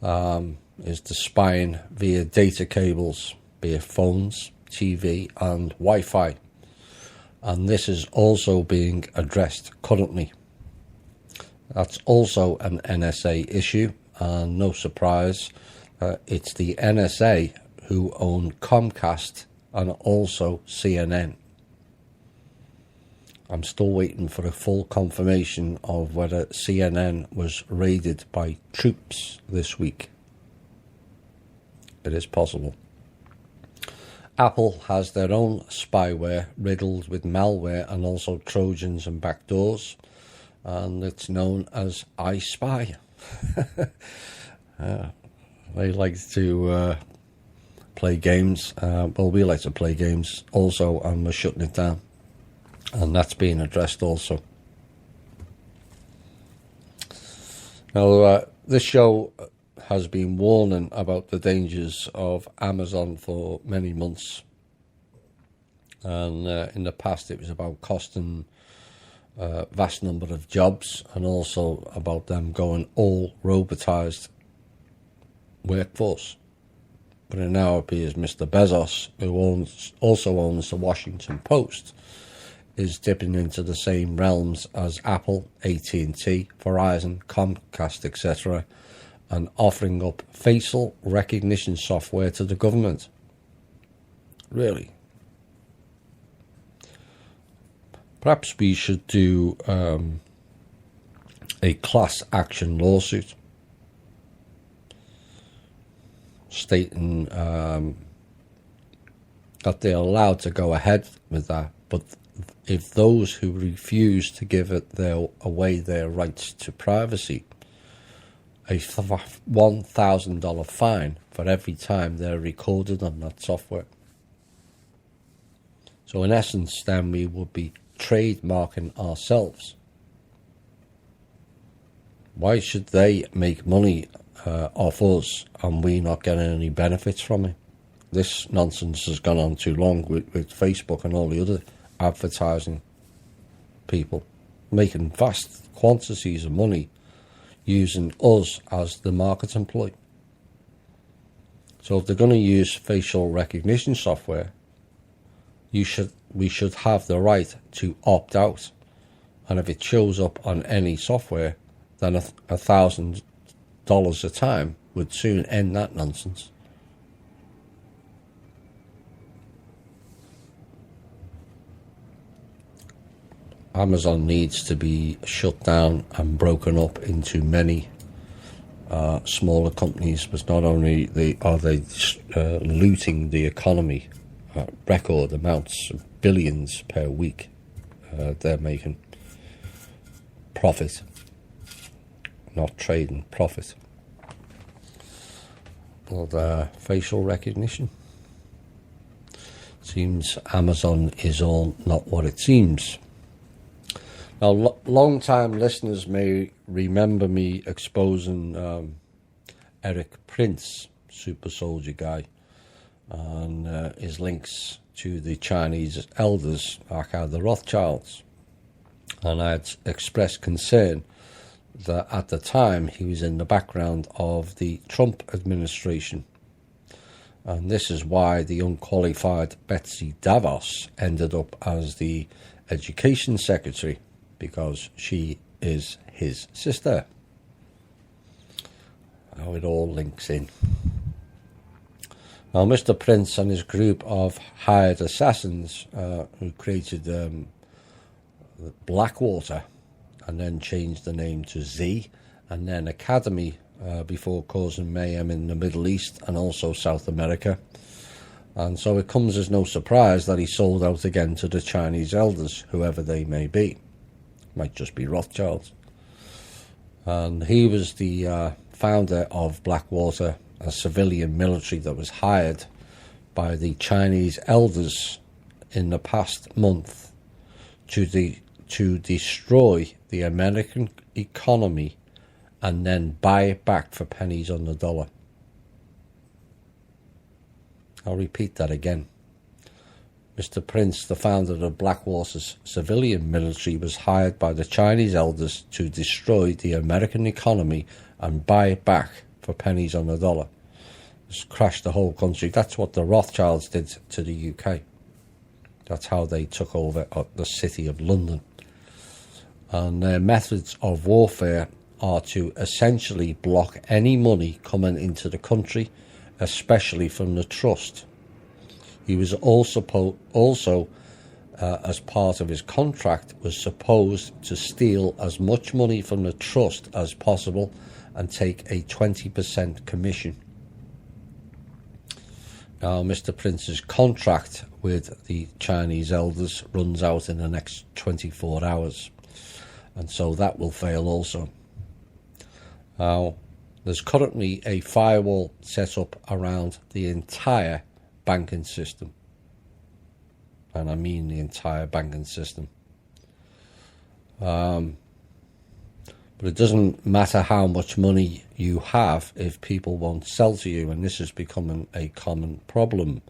is the spying via data cables, be it phones, TV and Wi-Fi, and this is also being addressed currently. That's also an NSA issue, and no surprise, it's the NSA who own Comcast and also CNN. I'm still waiting for a full confirmation of whether CNN was raided by troops this week. It is possible. Apple has their own spyware riddled with malware and also Trojans and backdoors, and it's known as iSpy. They like to play games. Well, we like to play games also, and we're shutting it down. And that's being addressed also. Now, this show has been warning about the dangers of Amazon for many months. And in the past, it was about costing a vast number of jobs, and also about them going all robotized workforce. But it now appears Mr. Bezos, who also owns the Washington Post, is dipping into the same realms as Apple, AT&T, Verizon, Comcast, etc., and offering up facial recognition software to the government. Really? Perhaps we should do a class action lawsuit. stating that they're allowed to go ahead with that, but if those who refuse to give away their rights to privacy, a $1,000 fine for every time they're recorded on that software. So in essence, then we would be trademarking ourselves. Why should they make money off us and we not getting any benefits from it? This nonsense has gone on too long with Facebook and all the other advertising people, making vast quantities of money using us as the marketing ploy. So if they're going to use facial recognition software, we should have the right to opt out. And if it shows up on any software, then $1,000 a time would soon end that nonsense. Amazon needs to be shut down and broken up into many smaller companies, but not only are they looting the economy at record amounts of billions per week, they're making profit, not trading, profit. But facial recognition, seems Amazon is all not what it seems. Now, long-time listeners may remember me exposing Erik Prince, super soldier guy, and his links to the Chinese elders, aka the Rothschilds. And I had expressed concern that at the time he was in the background of the Trump administration. And this is why the unqualified Betsy DeVos ended up as the education secretary, because she is his sister. How it all links in. Now, Mr. Prince and his group of hired assassins who created Blackwater and then changed the name to Z, and then Academy before causing mayhem in the Middle East and also South America. And so it comes as no surprise that he sold out again to the Chinese elders, whoever they may be. Might just be Rothschilds. And he was the founder of Blackwater, a civilian military that was hired by the Chinese elders in the past month to destroy the American economy and then buy it back for pennies on the dollar. I'll repeat that again. Mr. Prince, the founder of Blackwater's civilian military, was hired by the Chinese elders to destroy the American economy and buy it back for pennies on the dollar. Just crashed the whole country. That's what the Rothschilds did to the UK. That's how they took over the city of London. And their methods of warfare are to essentially block any money coming into the country, especially from the trust. He was also as part of his contract, was supposed to steal as much money from the trust as possible and take a 20% commission. Now, Mr. Prince's contract with the Chinese elders runs out in the next 24 hours, and so that will fail also. Now, there's currently a firewall set up around the entire banking system, and I mean the entire banking system. But it doesn't matter how much money you have if people won't sell to you, and this is becoming a common problem.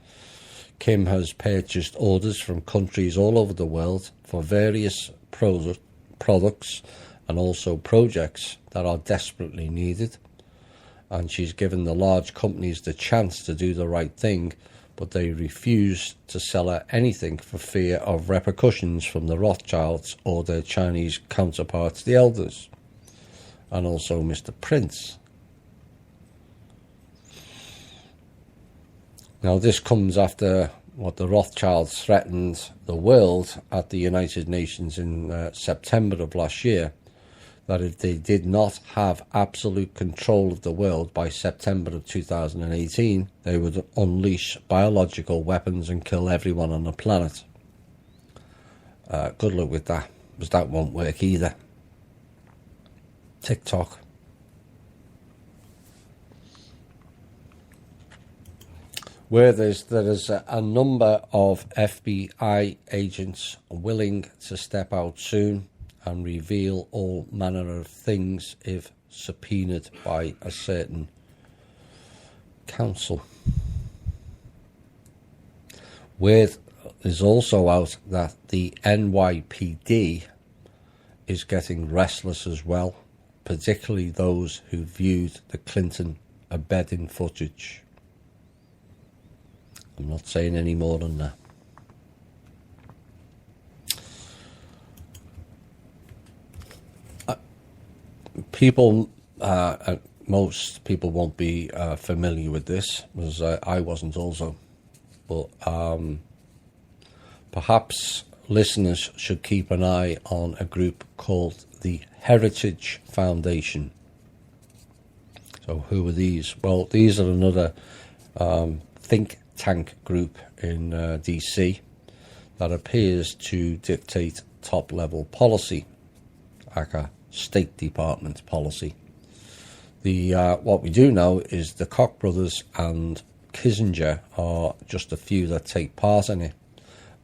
Kim has purchased orders from countries all over the world for various products and also projects that are desperately needed, and she's given the large companies the chance to do the right thing, but they refuse to sell her anything for fear of repercussions from the Rothschilds or their Chinese counterparts, the elders, and also Mr. Prince. Now, this comes after what the Rothschilds threatened the world at the United Nations in September of last year. that if they did not have absolute control of the world by September of 2018, they would unleash biological weapons and kill everyone on the planet. Good luck with that, because that won't work either. TikTok. Where there is a number of FBI agents willing to step out soon and reveal all manner of things if subpoenaed by a certain council. Word is also out that the NYPD is getting restless as well, particularly those who viewed the Clinton abetting footage. I'm not saying any more than that. Most people won't be familiar with this, as I wasn't also, but perhaps listeners should keep an eye on a group called the Heritage Foundation. So who are these? Well, these are another think tank group in DC that appears to dictate top-level policy, like a State Department policy. What we do know is the Koch brothers and Kissinger are just a few that take part in it,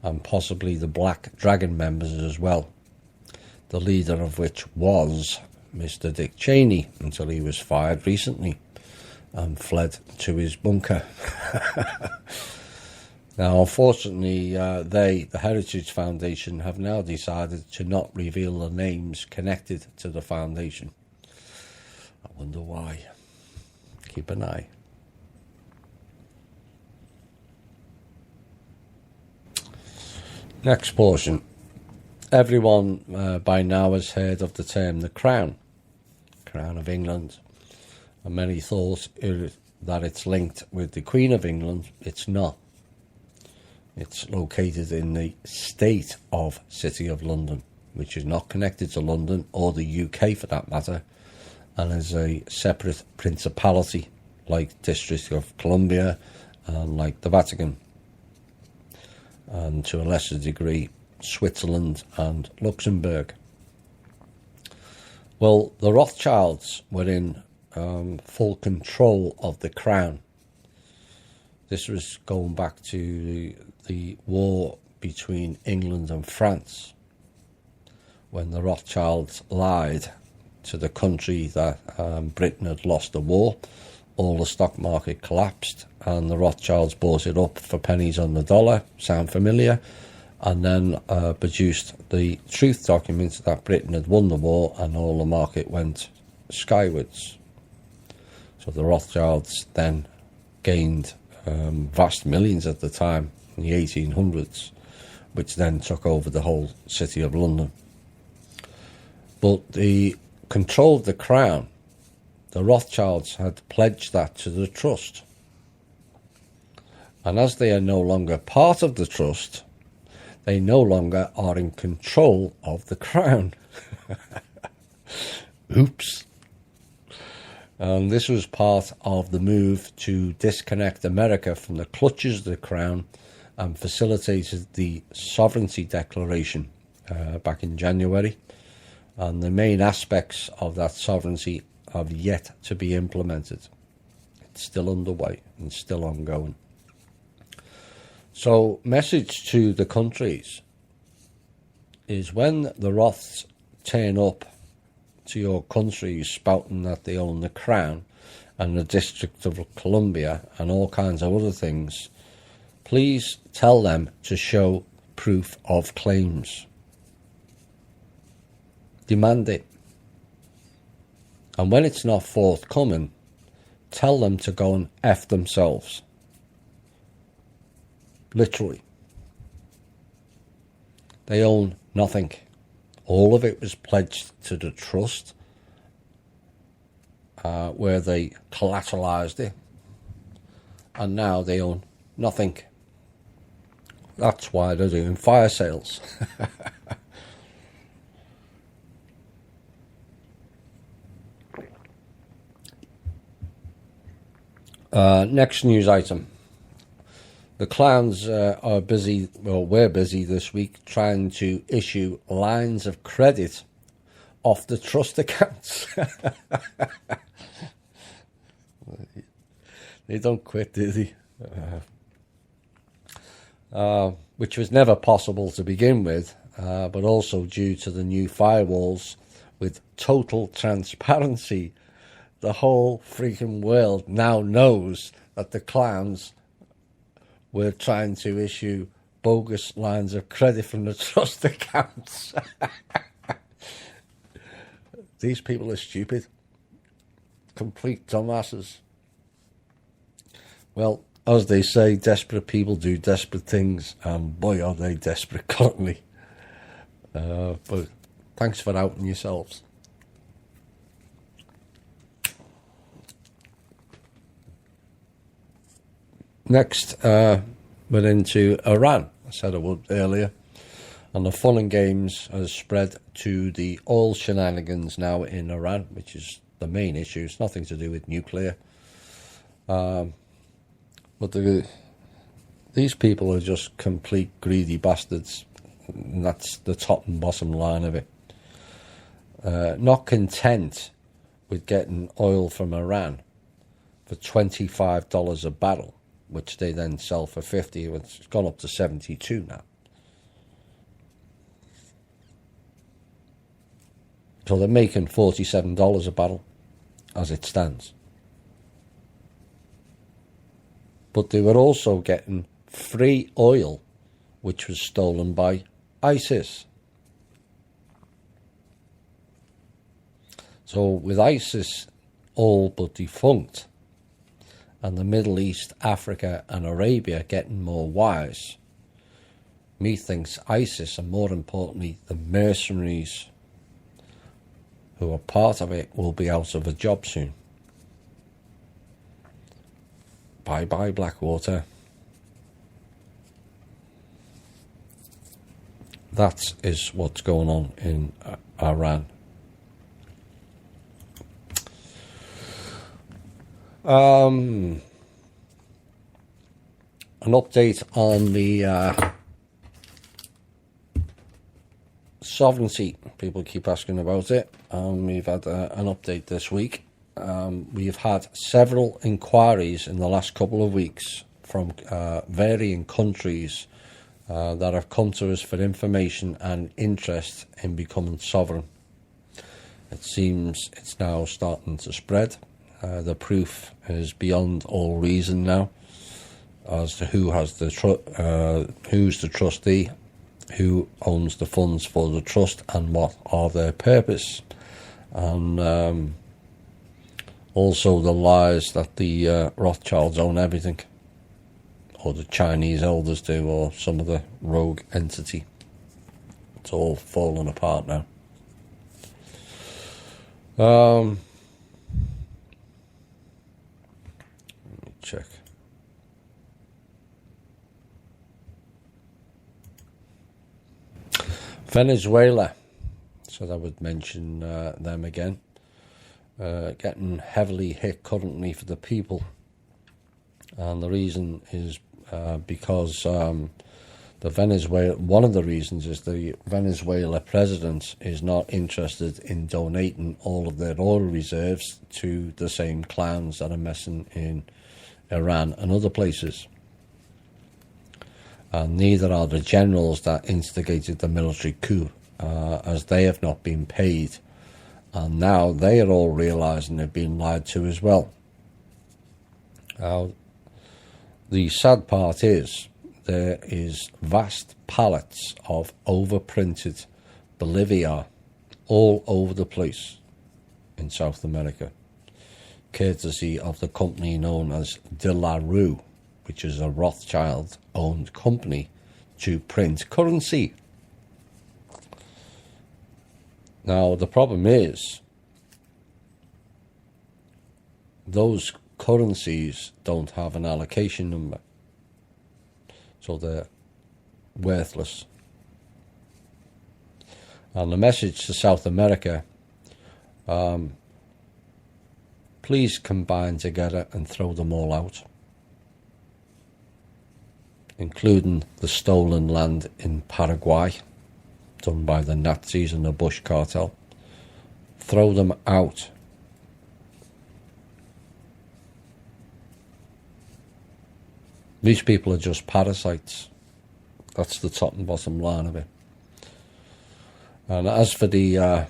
and possibly the Black Dragon members as well, the leader of which was Mr. Dick Cheney, until he was fired recently and fled to his bunker. Now, unfortunately, the Heritage Foundation, have now decided to not reveal the names connected to the foundation. I wonder why. Keep an eye. Next portion. Everyone by now has heard of the term the Crown of England, and many thought that it's linked with the Queen of England. It's not. It's located in the state of City of London, which is not connected to London or the UK for that matter, and is a separate principality like District of Columbia and like the Vatican, and to a lesser degree Switzerland and Luxembourg. Well, the Rothschilds were in full control of the crown. This was going back to the war between England and France, when the Rothschilds lied to the country that Britain had lost the war. All the stock market collapsed and the Rothschilds bought it up for pennies on the dollar. Sound familiar? And then produced the truth document that Britain had won the war, and all the market went skywards. So the Rothschilds then gained vast millions at the time, in the 1800s, which then took over the whole City of London. But the control of the crown, the Rothschilds had pledged that to the trust. And as they are no longer part of the trust, they no longer are in control of the crown. Oops. And this was part of the move to disconnect America from the clutches of the crown, and facilitated the Sovereignty Declaration back in January. And the main aspects of that sovereignty have yet to be implemented. It's still underway and still ongoing. So, message to the countries is, when the Roths turn up to your country spouting that they own the crown and the District of Columbia and all kinds of other things, please tell them to show proof of claims. Demand it. And when it's not forthcoming, tell them to go and F themselves. Literally. They own nothing. All of it was pledged to the trust, where they collateralized it, and now they own nothing. That's why they're doing fire sales. Next news item. The clowns are busy, well, we're busy this week trying to issue lines of credit off the trust accounts. They don't quit, do they? Which was never possible to begin with, but also due to the new firewalls with total transparency. The whole freaking world now knows that the clowns were trying to issue bogus lines of credit from the trust accounts. These people are stupid. Complete dumbasses. Well, as they say, desperate people do desperate things, and boy are they desperate currently. But thanks for outing yourselves. Next, we're into Iran. I said I would earlier. And the fun and games has spread to the oil shenanigans now in Iran, which is the main issue. It's nothing to do with nuclear. But these people are just complete greedy bastards. And that's the top and bottom line of it. Not content with getting oil from Iran for $25 a barrel, which they then sell for 50. It's gone up to 72 now. So they're making $47 a barrel as it stands. But they were also getting free oil, which was stolen by ISIS. So with ISIS all but defunct, and the Middle East, Africa and Arabia getting more wise, methinks ISIS, and more importantly the mercenaries who are part of it, will be out of a job soon. Bye bye Blackwater. That is what's going on in Iran. An update on the sovereignty. People keep asking about it. We've had an update this week. We've had several inquiries in the last couple of weeks from varying countries that have come to us for information and interest in becoming sovereign. It seems it's now starting to spread. The proof is beyond all reason now as to who has the who's the trustee, who owns the funds for the trust, and what are their purpose, and also the lies that the Rothschilds own everything, or the Chinese elders do, or some other rogue entity. It's all falling apart now. Let me check. Venezuela, so I would mention them again. Getting heavily hit currently for the people, and the reason is because one of the reasons is the Venezuela president is not interested in donating all of their oil reserves to the same clowns that are messing in Iran and other places. And neither are the generals that instigated the military coup, as they have not been paid. And now they are all realising they've been lied to as well. The sad part is there is vast pallets of overprinted Bolivia all over the place in South America, courtesy of the company known as De La Rue, which is a Rothschild-owned company to print currency. Now, the problem is those currencies don't have an allocation number, so they're worthless. And the message to South America, please combine together and throw them all out, including the stolen land in Paraguay done by the Nazis and the Bush cartel. Throw them out. These people are just parasites. That's the top and bottom line of it. And as for the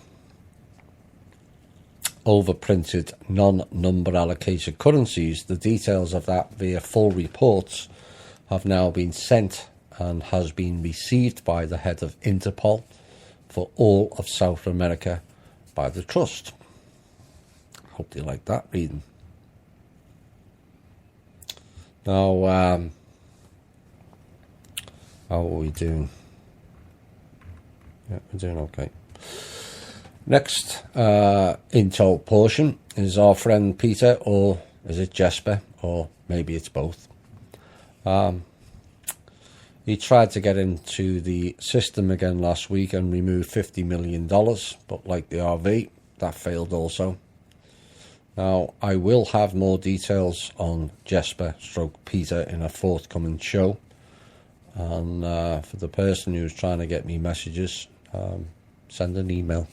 overprinted non-number allocated currencies, the details of that via full reports have now been sent and has been received by the head of Interpol for all of South America by the Trust. Hope you like that reading. Now, how are we doing? Yeah, we're doing okay. Next intel portion is our friend Peter, or is it Jesper, or maybe it's both. He tried to get into the system again last week and remove $50 million, but like the RV, that failed also. Now, I will have more details on Jesper / Peter in a forthcoming show. And for the person who's trying to get me messages, send an email.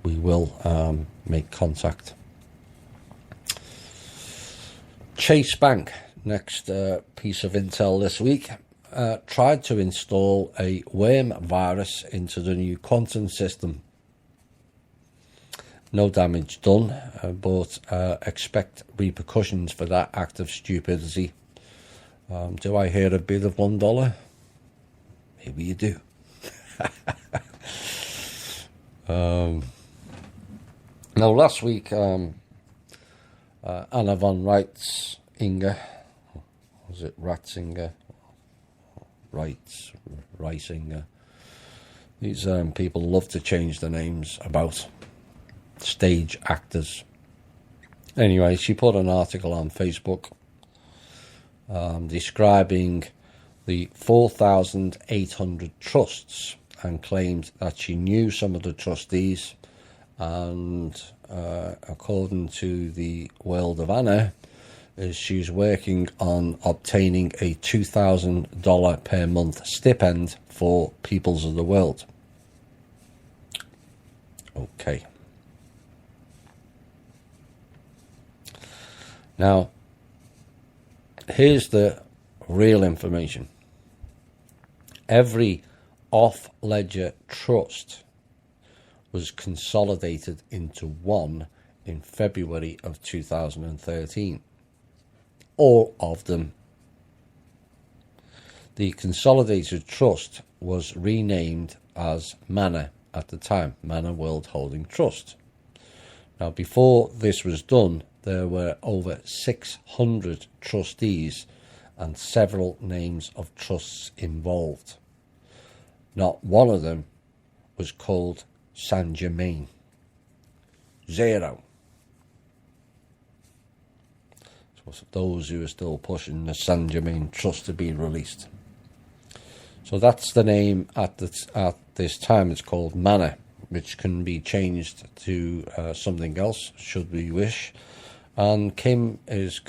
We will make contact. Chase Bank, next piece of intel this week, tried to install a worm virus into the new quantum system. No damage done, but expect repercussions for that act of stupidity. Do I hear a bid of $1? Maybe you do. Now, last week, Anna von Reitzinger, was it Ratzinger? Reisinger. These people love to change their names about stage actors. Anyway, she put an article on Facebook describing the 4,800 trusts and claimed that she knew some of the trustees, and according to the World of Anna, she's working on obtaining a $2,000 per month stipend for peoples of the world. Okay. Now, here's the real information. Every off-ledger trust was consolidated into one in February of 2013. All of them. The consolidated trust was renamed as Manna at the time, Manna World Holding Trust. Now, before this was done, there were over 600 trustees and several names of trusts involved. Not one of them was called Saint Germain. Zero. So those who are still pushing the Saint Germain Trust to be released. So that's the name at this time. It's called Manna, which can be changed to something else should we wish. And Kim is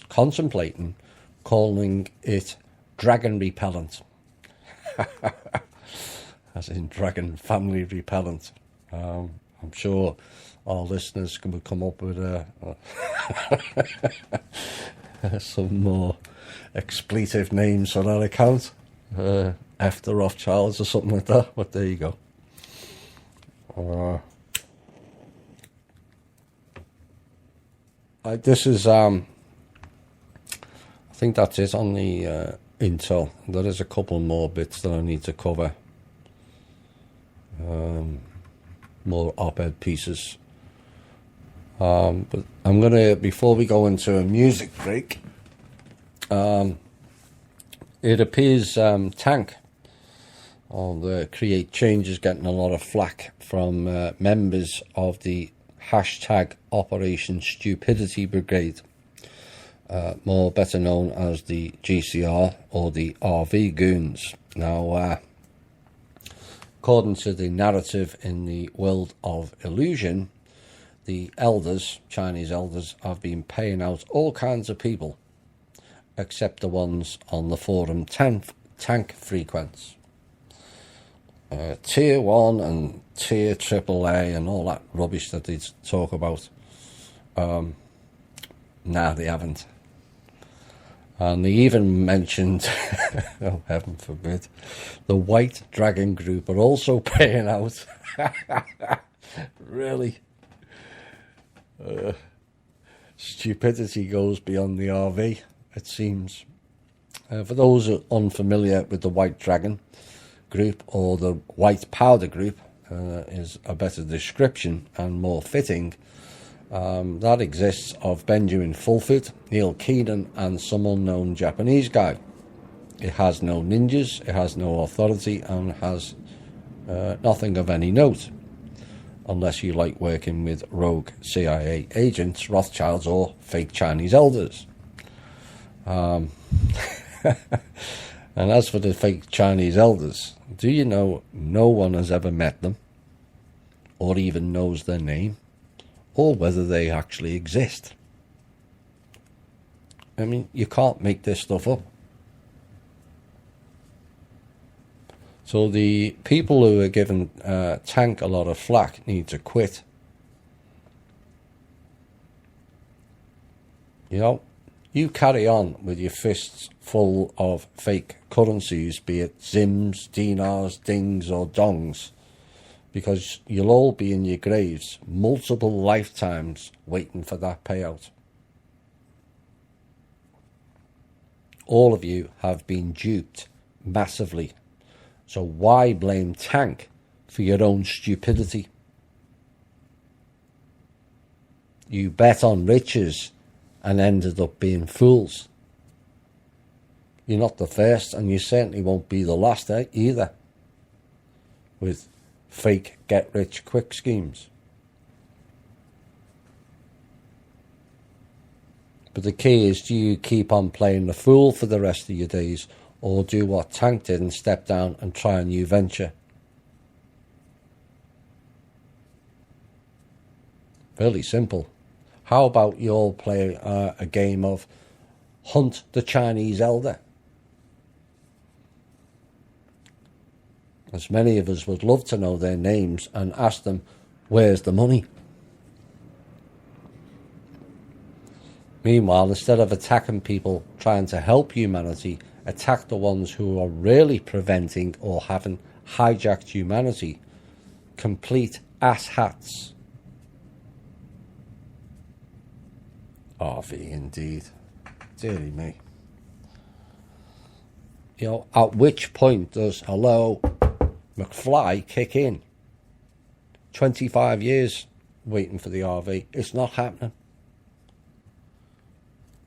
contemplating calling it Dragon Repellent. As in Dragon Family Repellent. I'm sure our listeners can come up with some more expletive names on that account. After Rothschilds or something like that. But there you go. This is, I think that's it on the intel. There is a couple more bits that I need to cover. More op-ed pieces. But I'm going to, before we go into a music break, it appears Tank on the Create Change is getting a lot of flack from members of the hashtag Operation Stupidity Brigade, more better known as the GCR or the RV Goons. Now, according to the narrative in the World of Illusion, the elders, Chinese elders, have been paying out all kinds of people, except the ones on the forum tank frequency. Tier 1 and Tier AAA and all that rubbish that they talk about. Nah, they haven't. And they even mentioned, oh heaven forbid, the White Dragon Group are also paying out. Really? Stupidity goes beyond the RV, it seems. For those who are unfamiliar with the White Dragon Group, or the White Powder Group, is a better description and more fitting. That exists of Benjamin Fulford, Neil Keenan, and some unknown Japanese guy. It has no ninjas, it has no authority, and has nothing of any note, unless you like working with rogue CIA agents, Rothschilds, or fake Chinese elders. And as for the fake Chinese elders, do you know no one has ever met them, or even knows their name, or whether they actually exist? I mean, you can't make this stuff up. So the people who are giving Tank a lot of flack need to quit. You know, you carry on with your fists full of fake currencies, be it Zims, dinars, dings or dongs, because you'll all be in your graves multiple lifetimes waiting for that payout. All of you have been duped massively. So why blame Tank for your own stupidity? You bet on riches and ended up being fools. You're not the first, and you certainly won't be the last either, with fake get-rich-quick schemes. But the key is, do you keep on playing the fool for the rest of your days, or do what Tank did and step down and try a new venture? Fairly simple. How about you all play a game of Hunt the Chinese Elder? As many of us would love to know their names and ask them, where's the money? Meanwhile, instead of attacking people trying to help humanity, attack the ones who are really preventing or having hijacked humanity. Complete asshats. RV indeed. Deary me. You know, at which point does Hello McFly kick in? 25 years waiting for the RV. It's not happening.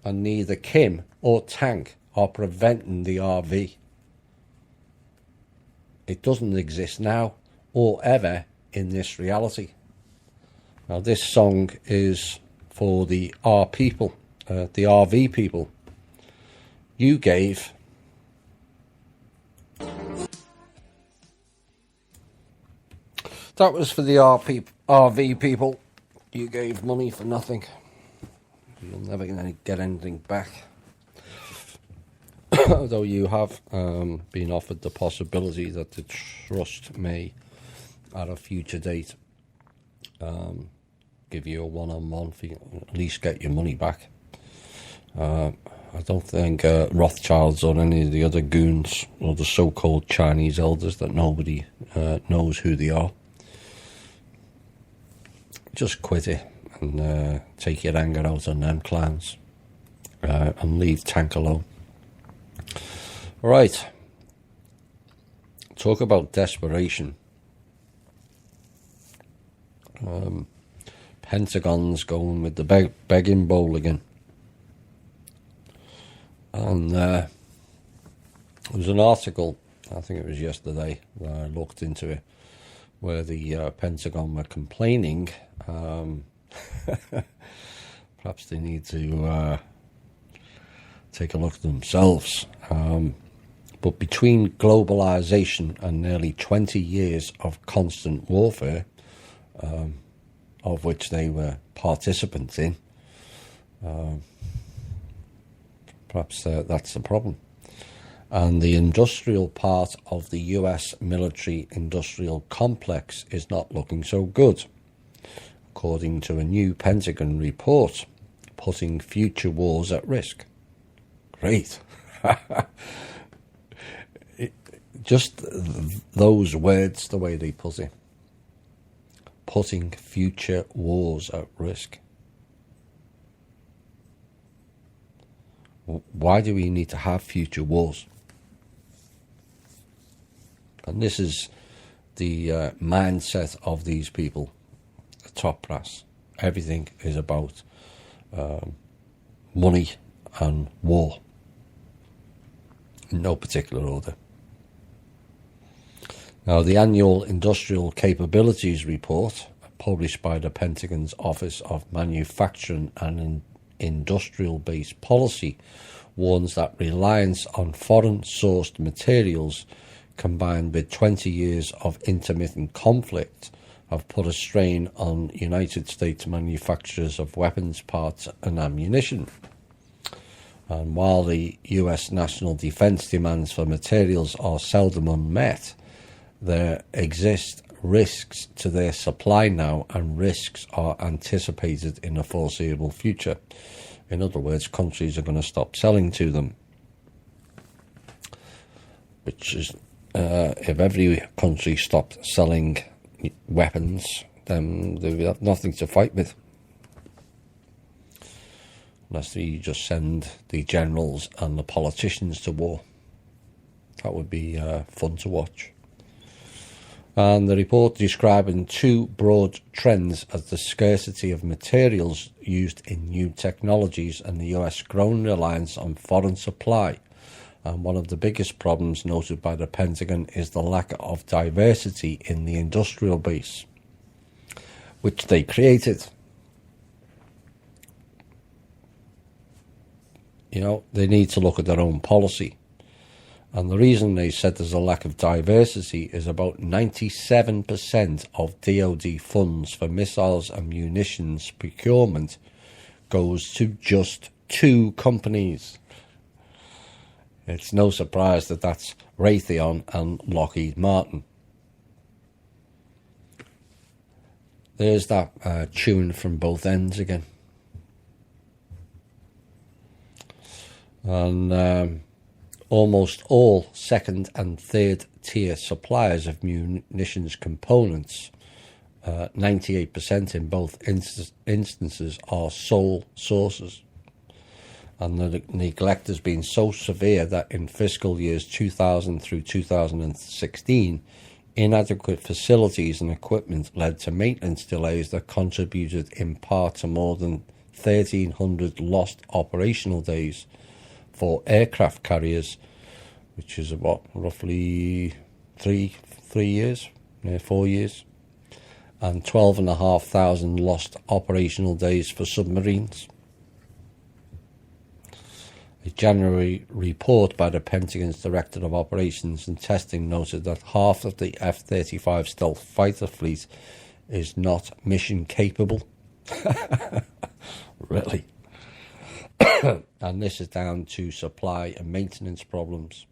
And neither Kim or Tank are preventing the RV. It doesn't exist now or ever in this reality. Now this song is for the R people, the RV people. You gave that was for the RV people. You gave money for nothing. You'll never get anything back. Although you have been offered the possibility that the trust may, at a future date, give you a one-on-one for at least get your money back. I don't think Rothschilds or any of the other goons or the so-called Chinese elders that nobody knows who they are. Just quit it and take your anger out on them clowns and leave Tank alone. All right. Talk about desperation. Pentagon's going with the begging bowl again. And there was an article, I think it was yesterday, where I looked into it, where the Pentagon were complaining. Perhaps they need to take a look at themselves. But between globalization and nearly 20 years of constant warfare, of which they were participants in. Perhaps that's the problem. And the industrial part of the US military-industrial complex is not looking so good, according to a new Pentagon report, putting future wars at risk. Great. Just those words, the way they put it. Putting future wars at risk. Why do we need to have future wars? And this is the mindset of these people, the top brass. Everything is about money and war, in no particular order. Now, the annual Industrial Capabilities Report, published by the Pentagon's Office of Manufacturing and Industrial Base Policy, warns that reliance on foreign-sourced materials combined with 20 years of intermittent conflict have put a strain on United States manufacturers of weapons parts and ammunition. And while the US national defense demands for materials are seldom unmet, there exist risks to their supply now, and risks are anticipated in the foreseeable future. In other words, countries are going to stop selling to them, which is, if every country stopped selling weapons, then they would have nothing to fight with. Unless you just send the generals and the politicians to war. That would be fun to watch. And the report describing two broad trends as the scarcity of materials used in new technologies and the US growing reliance on foreign supply. And one of the biggest problems noted by the Pentagon is the lack of diversity in the industrial base, which they created. You know, they need to look at their own policy. And the reason they said there's a lack of diversity is about 97% of DoD funds for missiles and munitions procurement goes to just two companies. It's no surprise that that's Raytheon and Lockheed Martin. There's that tune from both ends again. And almost all second and third tier suppliers of munitions components, 98% in both instances, are sole sources. And the neglect has been so severe that in fiscal years 2000 through 2016, inadequate facilities and equipment led to maintenance delays that contributed in part to more than 1,300 lost operational days for aircraft carriers, which is about roughly 4 years, and 12,500 lost operational days for submarines. A January report by the Pentagon's Director of Operations and Testing noted that half of the F-35 stealth fighter fleet is not mission capable. Really? And this is down to supply and maintenance problems.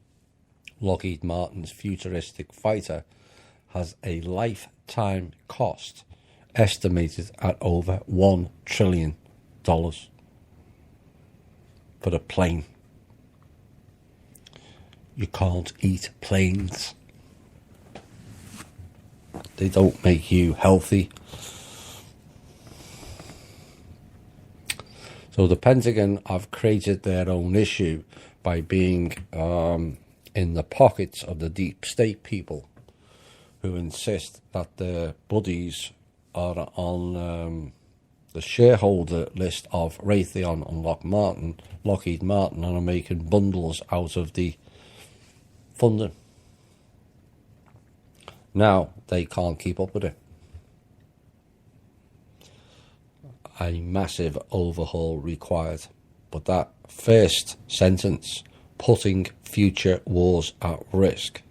Lockheed Martin's futuristic fighter has a lifetime cost estimated at over $1 trillion for the plane. You can't eat planes. They don't make you healthy. So the Pentagon have created their own issue by being in the pockets of the deep state people who insist that their buddies are on the shareholder list of Raytheon and Lockheed Martin, and are making bundles out of the funding. Now they can't keep up with it. A massive overhaul required. But that first sentence, putting future wars at risk,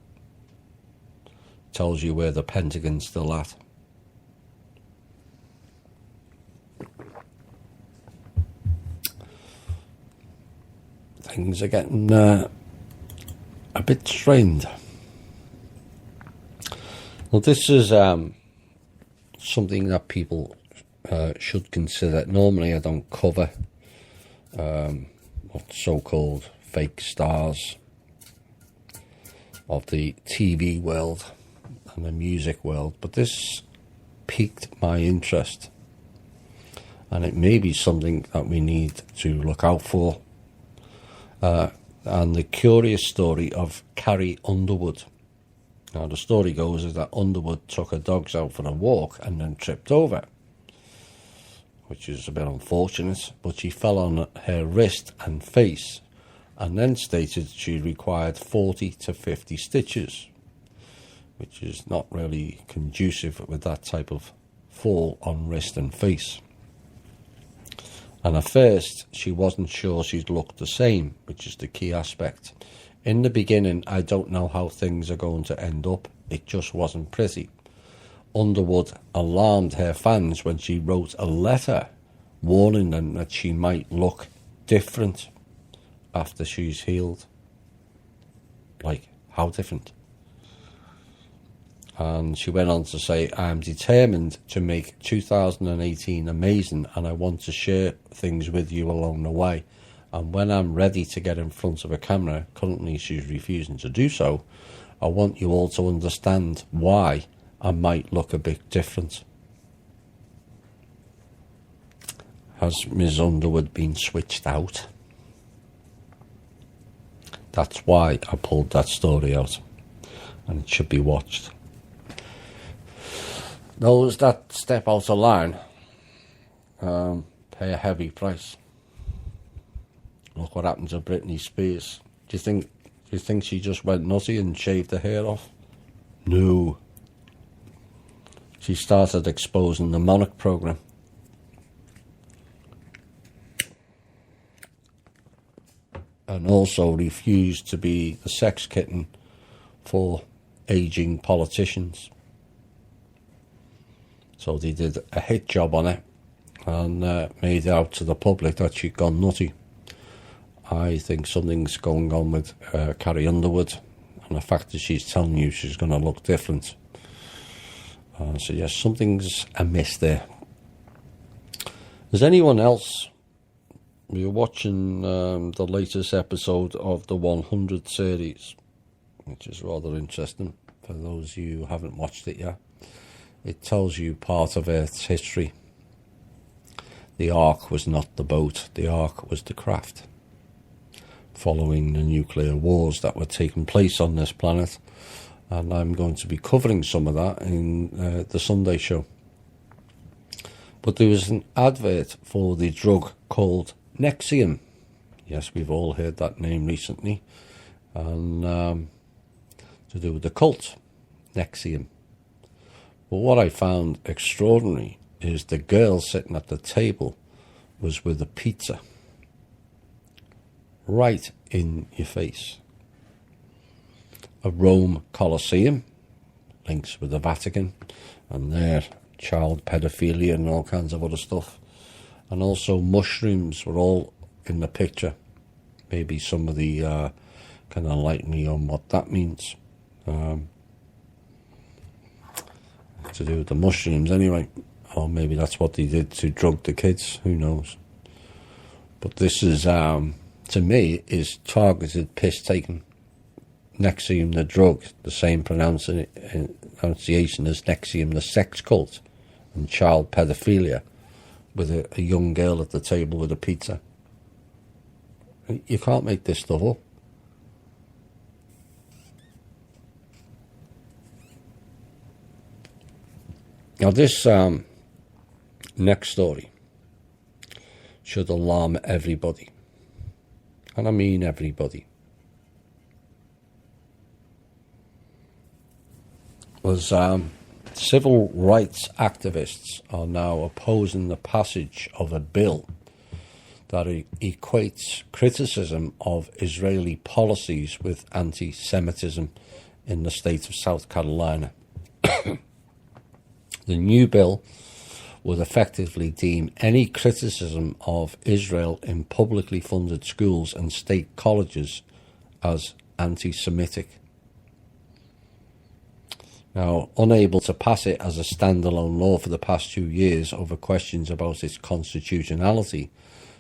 tells you where the Pentagon's still at. things are getting a bit strained. Well, this is something that people should consider. Normally I don't cover what so-called fake stars of the TV world and the music world, but this piqued my interest, and it may be something that we need to look out for. And the curious story of Carrie Underwood. Now, the story goes is that Underwood took her dogs out for a walk and then tripped over, which is a bit unfortunate, but she fell on her wrist and face, and then stated she required 40 to 50 stitches, which is not really conducive with that type of fall on wrist and face. And at first, she wasn't sure she'd look the same, which is the key aspect. In the beginning, I don't know how things are going to end up. It just wasn't pretty. Underwood alarmed her fans when she wrote a letter warning them that she might look different after she's healed. Like, how different? And she went on to say, "I'm determined to make 2018 amazing, and I want to share things with you along the way. And when I'm ready to get in front of a camera," currently she's refusing to do so, "I want you all to understand why I might look a bit different." Has Ms. Underwood been switched out? That's why I pulled that story out, and it should be watched. Those that step out of line pay a heavy price. Look what happened to Britney Spears. Do you think she just went nutty and shaved her hair off? No. She started exposing the Monarch programme. And also refused to be the sex kitten for ageing politicians. So they did a hit job on it and made it out to the public that she'd gone nutty. I think something's going on with Carrie Underwood, and the fact that she's telling you she's going to look different. So yes, something's amiss there. Is anyone else? We're watching the latest episode of the 100 series, which is rather interesting for those of you who haven't watched it yet. It tells you part of Earth's history. The Ark was not the boat, the Ark was the craft. Following the nuclear wars that were taking place on this planet, and I'm going to be covering some of that in the Sunday show. But there was an advert for the drug called Nexium. Yes, we've all heard that name recently, and to do with the cult, Nexium. But what I found extraordinary is the girl sitting at the table was with a pizza right in your face. A Rome Colosseum, links with the Vatican, and their child pedophilia and all kinds of other stuff. And also mushrooms were all in the picture. Maybe somebody can enlighten me on what that means. To do with the mushrooms anyway, or maybe that's what they did to drug the kids, who knows. But this is to me is targeted piss taking. Nexium the drug, the same pronunciation as Nexium the sex cult and child pedophilia, with a young girl at the table with a pizza. You can't make this stuff up. Now this next story should alarm everybody, and I mean everybody. Was civil rights activists are now opposing the passage of a bill that equates criticism of Israeli policies with anti-Semitism in the state of South Carolina. The new bill would effectively deem any criticism of Israel in publicly funded schools and state colleges as anti-Semitic. Now, unable to pass it as a standalone law for the past 2 years over questions about its constitutionality,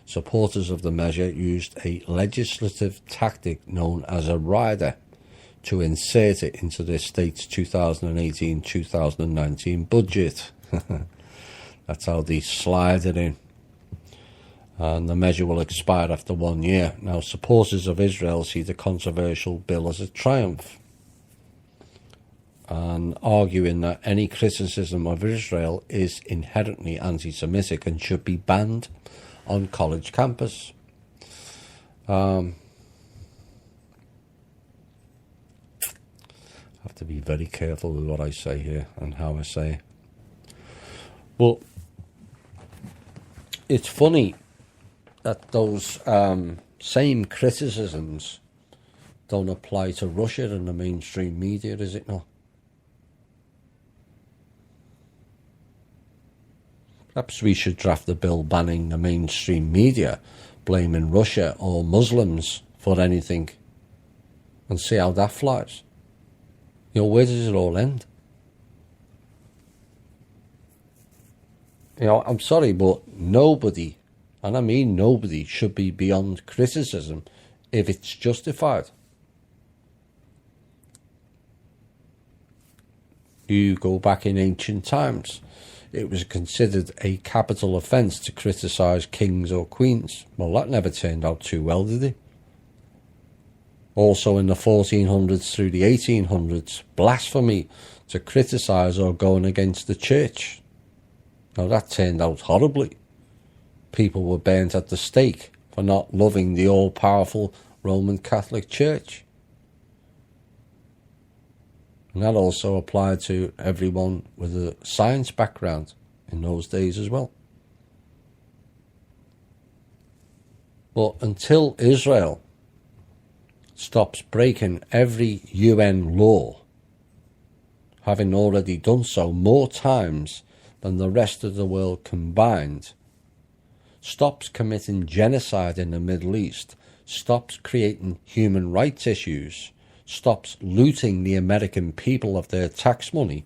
supporters of the measure used a legislative tactic known as a rider to insert it into the state's 2018-2019 budget. That's how they slide it in. And the measure will expire after 1 year. Now, supporters of Israel see the controversial bill as a triumph, and arguing that any criticism of Israel is inherently anti-Semitic and should be banned on college campus. I have to be very careful with what I say here and how I say it. Well, it's funny that those same criticisms don't apply to Russia in the mainstream media, is it not? Perhaps we should draft a bill banning the mainstream media, blaming Russia or Muslims for anything, and see how that flies. You know, where does it all end? You know, I'm sorry, but nobody, and I mean nobody, should be beyond criticism if it's justified. You go back in ancient times, it was considered a capital offence to criticise kings or queens. Well, that never turned out too well, did it? Also in the 1400s through the 1800s, blasphemy to criticise or going against the church. Now that turned out horribly. People were burnt at the stake for not loving the all-powerful Roman Catholic Church. And that also applied to everyone with a science background in those days as well. But until Israel stops breaking every UN law, having already done so more times than the rest of the world combined, stops committing genocide in the Middle East, stops creating human rights issues, stops looting the American people of their tax money,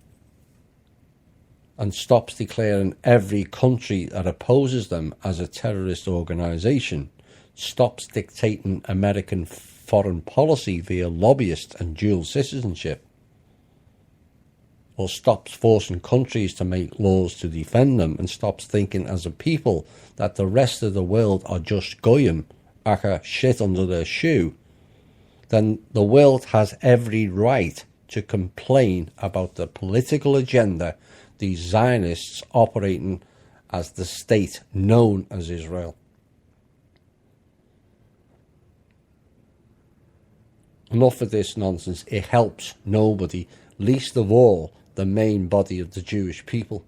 and stops declaring every country that opposes them as a terrorist organisation, stops dictating American foreign policy via lobbyists and dual citizenship, or stops forcing countries to make laws to defend them, and stops thinking as a people that the rest of the world are just goyim, aka shit under their shoe, then the world has every right to complain about the political agenda these Zionists operating as the state known as Israel. Enough of this nonsense. It helps nobody, least of all the main body of the Jewish people,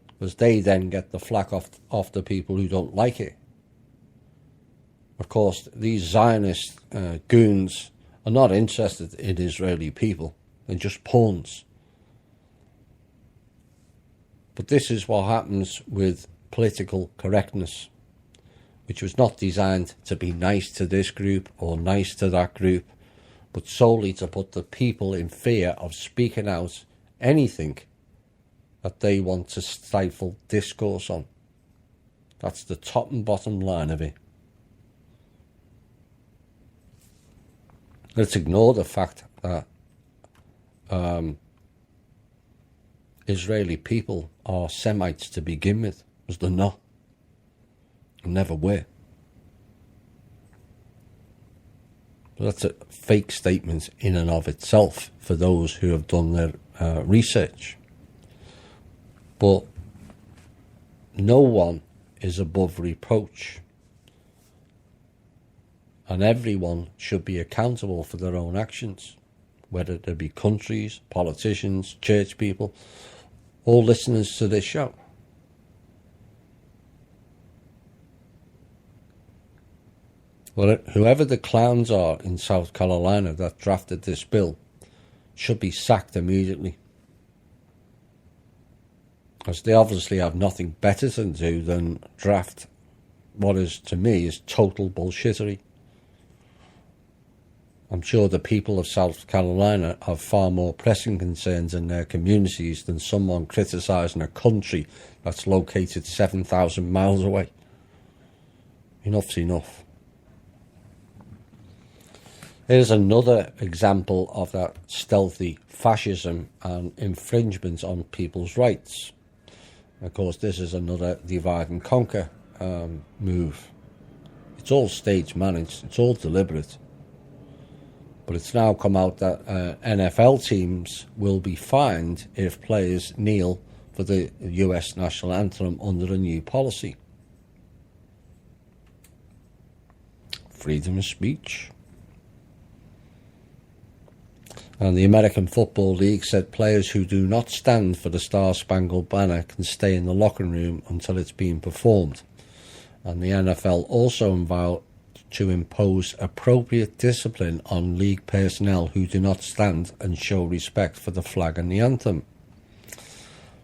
because they then get the flack off the people who don't like it. Of course, these Zionist goons are not interested in Israeli people. They're just pawns. But this is what happens with political correctness, which was not designed to be nice to this group or nice to that group, but solely to put the people in fear of speaking out anything that they want to stifle discourse on. That's the top and bottom line of it. Let's ignore the fact that Israeli people are Semites to begin with, because they're not, and never were. But that's a fake statement in and of itself for those who have done their research. But no one is above reproach, and everyone should be accountable for their own actions, whether they be countries, politicians, church people, or listeners to this show. Well, whoever the clowns are in South Carolina that drafted this bill should be sacked immediately. as they obviously have nothing better to do than draft what is, to me, is total bullshittery. I'm sure the people of South Carolina have far more pressing concerns in their communities than someone criticising a country that's located 7,000 miles away. Enough's enough. Here's another example of that stealthy fascism and infringement on people's rights. Of course, this is another divide and conquer move. It's all stage managed, it's all deliberate. But it's now come out that NFL teams will be fined if players kneel for the US national anthem under a new policy. Freedom of speech. And the American Football League said players who do not stand for the Star-Spangled Banner can stay in the locker room until it's being performed. And the NFL also vowed to impose appropriate discipline on league personnel who do not stand and show respect for the flag and the anthem.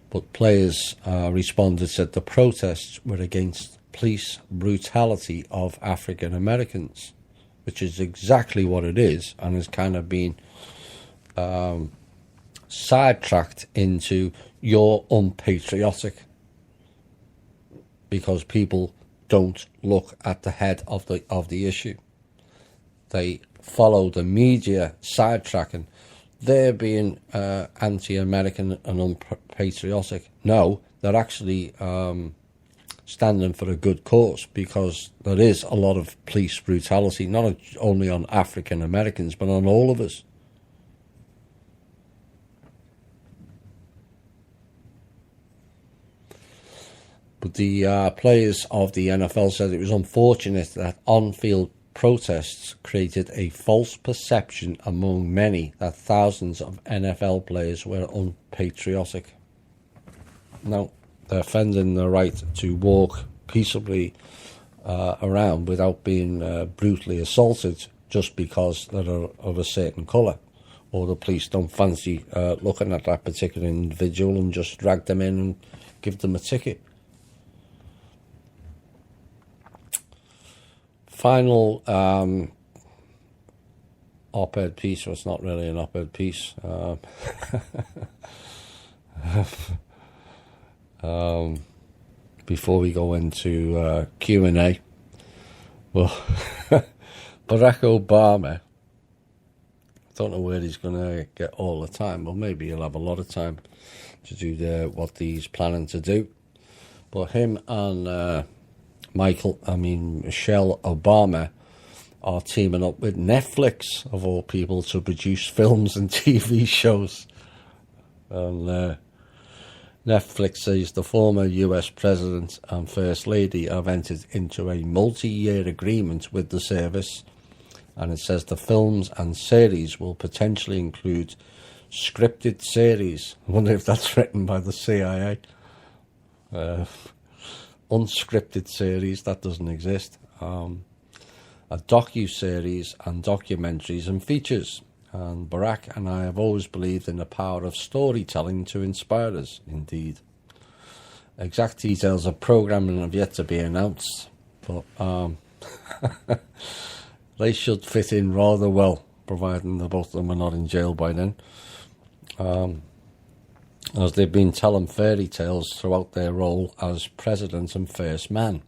But players responded, said the protests were against police brutality of African Americans, which is exactly what it is, and has kind of been sidetracked into you're unpatriotic because people don't look at the head of the issue. They follow the media sidetracking. They're being anti-American and unpatriotic. No, they're actually standing for a good cause, because there is a lot of police brutality, not only on African Americans, but on all of us. But the players of the NFL said it was unfortunate that on-field protests created a false perception among many that thousands of NFL players were unpatriotic. Now, they're defending the right to walk peaceably around without being brutally assaulted just because they're of a certain colour, or the police don't fancy looking at that particular individual and just drag them in and give them a ticket. Final op-ed piece, well, it's not really an op-ed piece. Before we go into Q&A, well, Barack Obama, I don't know where he's going to get all the time, but maybe he'll have a lot of time to do what he's planning to do. But him and Michelle Obama are teaming up with Netflix, of all people, to produce films and TV shows. And Netflix says the former US President and First Lady have entered into a multi-year agreement with the service, and it says the films and series will potentially include scripted series. I wonder if that's written by the CIA. Unscripted series, that doesn't exist. A docu-series and documentaries and features. And Barack and I have always believed in the power of storytelling to inspire us, indeed. Exact details of programming have yet to be announced, but they should fit in rather well, providing the both of them are not in jail by then. As they've been telling fairy tales throughout their role as president and first man.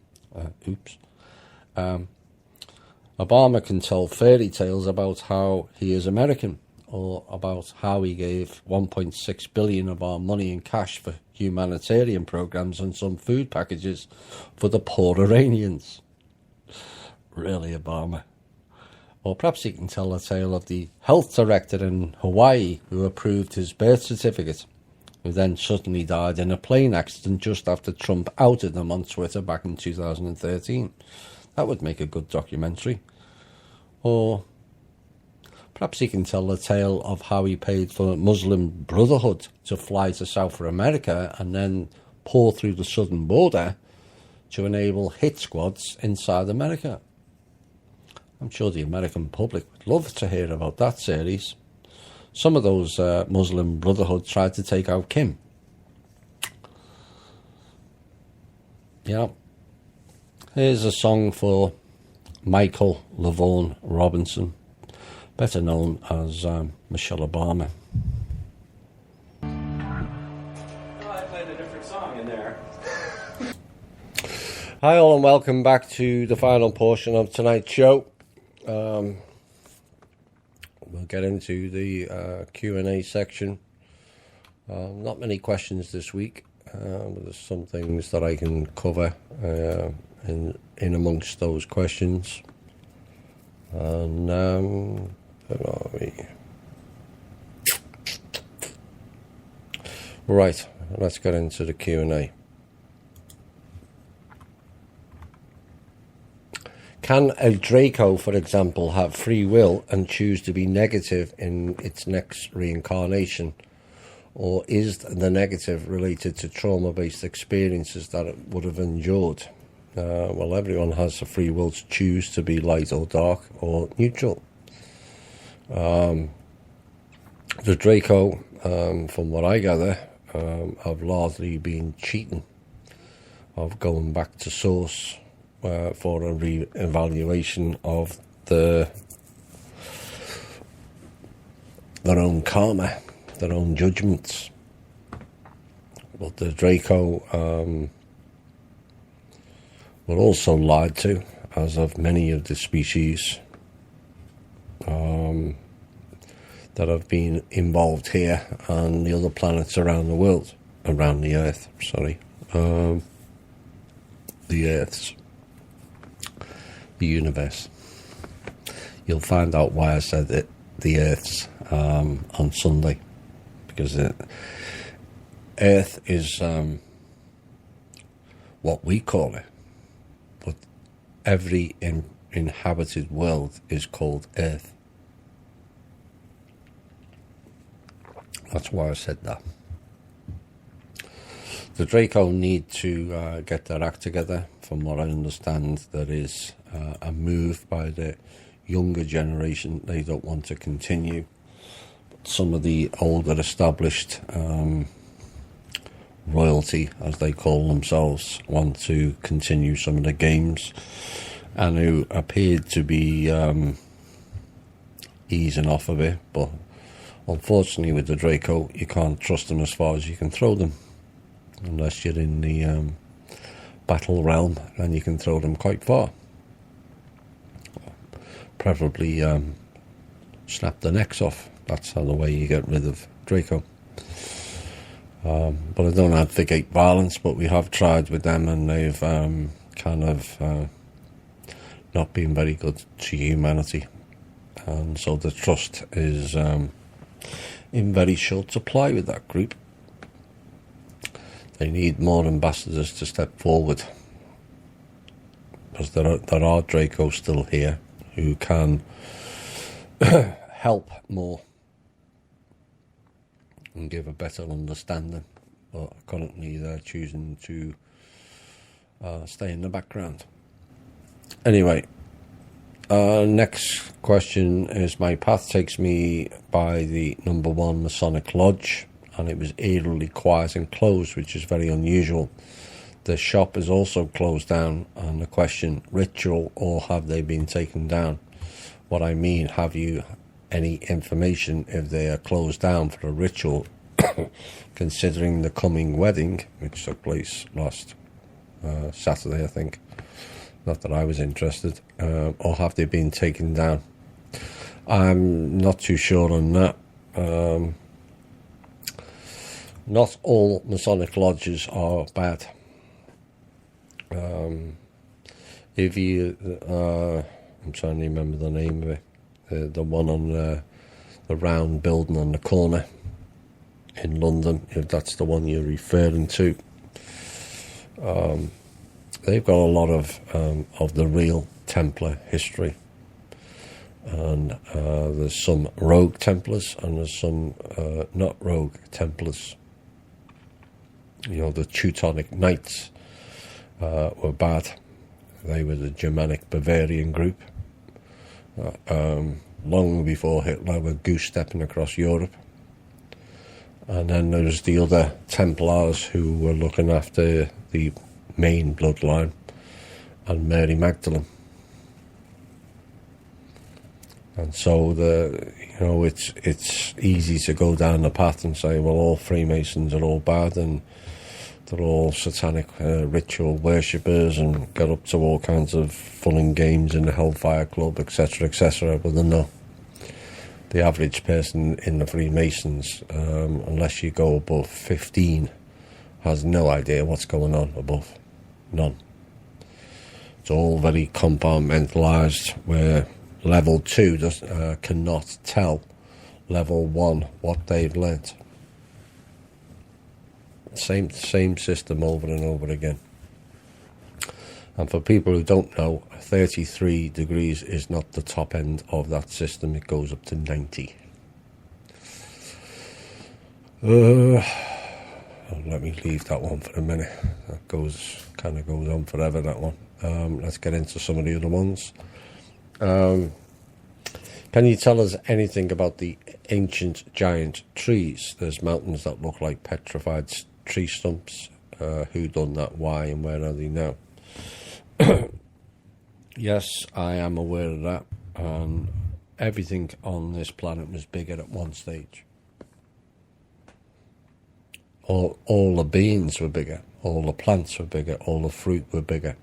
Obama can tell fairy tales about how he is American, or about how he gave $1.6 billion of our money in cash for humanitarian programs and some food packages for the poor Iranians. Really, Obama? Or perhaps he can tell a tale of the health director in Hawaii who approved his birth certificate, who then suddenly died in a plane accident just after Trump outed them on Twitter back in 2013. That would make a good documentary. Or perhaps he can tell the tale of how he paid for Muslim Brotherhood to fly to South America and then pour through the southern border to enable hit squads inside America. I'm sure the American public would love to hear about that series. Some of those Muslim Brotherhood tried to take out Kim. Yeah. Here's a song for Michael LaVaughn Robinson, better known as Michelle Obama. I played a different song in there. Hi all and welcome back to the final portion of tonight's show. We'll get into the Q&A section. Not many questions this week. There's some things that I can cover in amongst those questions. And where are we? Right, let's get into the Q&A. Can a Draco, for example, have free will and choose to be negative in its next reincarnation? Or is the negative related to trauma-based experiences that it would have endured? Well, everyone has the free will to choose to be light or dark or neutral. The Draco, from what I gather, have largely been cheating of going back to source for a re-evaluation of their own karma, their own judgments. But the Draco were also lied to, as of many of the species that have been involved here and the other planets around the world, around the Earth, the Earths, the universe. You'll find out why I said it, the Earths, on Sunday, because Earth is what we call it, but every inhabited world is called Earth. That's why I said that. The Draco need to get their act together. From what I understand, there is a move by the younger generation. They don't want to continue. Some of the older established royalty, as they call themselves, want to continue some of the games, and who appeared to be easing off a bit. But unfortunately with the Draco, you can't trust them as far as you can throw them. Unless you're in the battle realm, then you can throw them quite far. Preferably snap the necks off. That's how the way you get rid of Draco. But I don't advocate violence, but we have tried with them, and they've kind of not been very good to humanity. And so the trust is in very short supply with that group. They need more ambassadors to step forward, because there are Dracos still here who can help more and give a better understanding, but currently they're choosing to stay in the background. Anyway, next question is: my path takes me by the number 1 Masonic Lodge, and it was eerily quiet and closed, which is very unusual. The shop is also closed down, and the question, ritual or have they been taken down? What I mean, have you any information if they are closed down for a ritual, considering the coming wedding, which took place last Saturday, I think. Not that I was interested. Or have they been taken down? I'm not too sure on that. Not all Masonic lodges are bad. If you, I'm trying to remember the name of it, the one on the round building on the corner in London, if that's the one you're referring to, they've got a lot of the real Templar history, and there's some rogue Templars and there's some not rogue Templars. You know, the Teutonic Knights were bad. They were the Germanic Bavarian group. Long before Hitler were goose-stepping across Europe. And then there's the other Templars who were looking after the main bloodline, and Mary Magdalene. And so it's easy to go down the path and say, well, all Freemasons are all bad and they're all satanic ritual worshippers and get up to all kinds of fun and games in the Hellfire Club, etc., etc. But no, the average person in the Freemasons, unless you go above 15, has no idea what's going on above. None. It's all very compartmentalised, where level 2 cannot tell level 1 what they've learnt. Same system over and over again. And for people who don't know, 33 degrees is not the top end of that system. It goes up to 90. Let me leave that one for a minute. That kind of goes on forever, that one. Let's get into some of the other ones. Can you tell us anything about the ancient giant trees? There's mountains that look like petrified tree stumps. Who done that? Why? And where are they now? Yes, I am aware of that. Everything on this planet was bigger at one stage. All the beings were bigger. All the plants were bigger. All the fruit were bigger.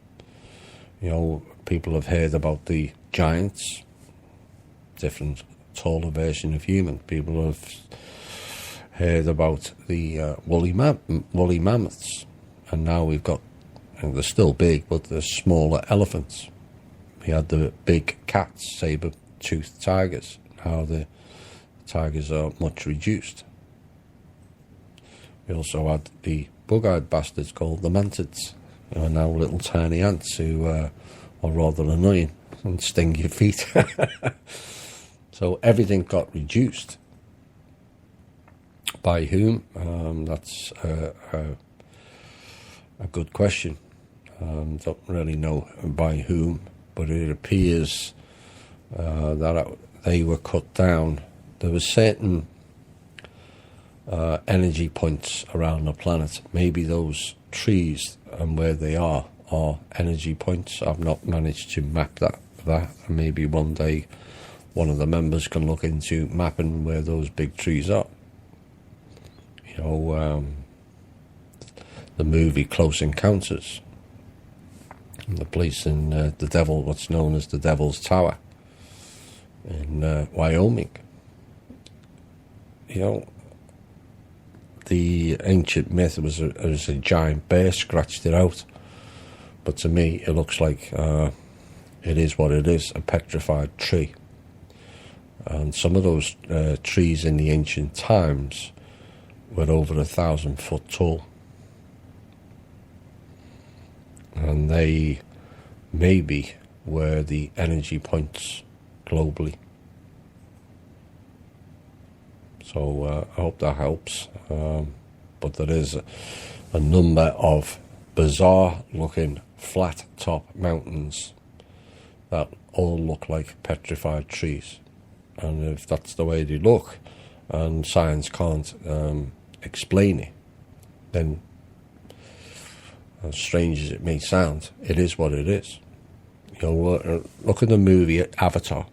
People have heard about the giants, different, taller version of human. People have heard about the woolly mammoths, and now we've got, and they're still big, but they're smaller elephants. We had the big cats, saber-toothed tigers. Now the tigers are much reduced. We also had the bug-eyed bastards called the mantids, who are now little tiny ants who are rather annoying and sting your feet. So everything got reduced. By whom? That's a good question. Don't really know by whom, but it appears that they were cut down. There were certain energy points around the planet. Maybe those trees and where they are energy points. I've not managed to map that. Maybe one day one of the members can look into mapping where those big trees are. The movie Close Encounters, and the place in what's known as the Devil's Tower in Wyoming. The ancient myth was a giant bear scratched it out, but to me it looks like it is what it is, a petrified tree. And some of those trees in the ancient times were over 1,000 foot tall, and they maybe were the energy points globally. So I hope that helps. But there is a number of bizarre looking flat top mountains that all look like petrified trees. And if that's the way they look and science can't explain it, then as strange as it may sound, it is what it is. Look at the movie Avatar.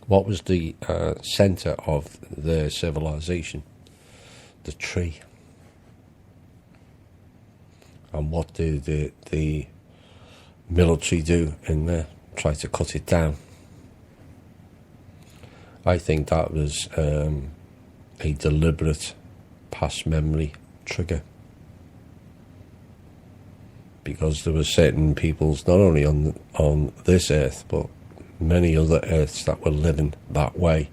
What was the centre of their civilization? The tree. And what did the military do in there? Try to cut it down. I think that was a deliberate past memory trigger. Because there were certain peoples, not only on this earth, but many other earths that were living that way.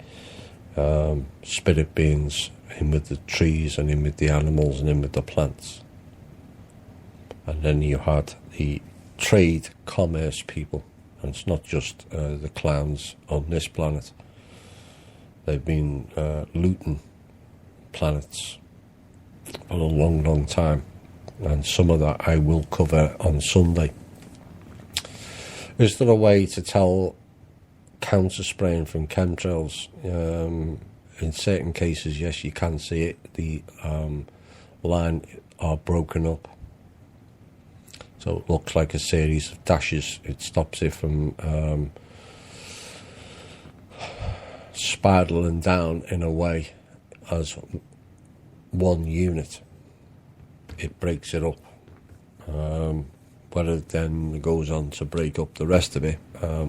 Spirit beings in with the trees and in with the animals and in with the plants. And then you had the trade commerce people. And it's not just the clowns on this planet. They've been looting planets for a long, long time. And some of that I will cover on Sunday. Is there a way to tell counter-spraying from chemtrails? In certain cases, yes, you can see it. The line are broken up. So it looks like a series of dashes. It stops it from spiraling down in a way as one unit. It breaks it up. Whether it then goes on to break up the rest of it, I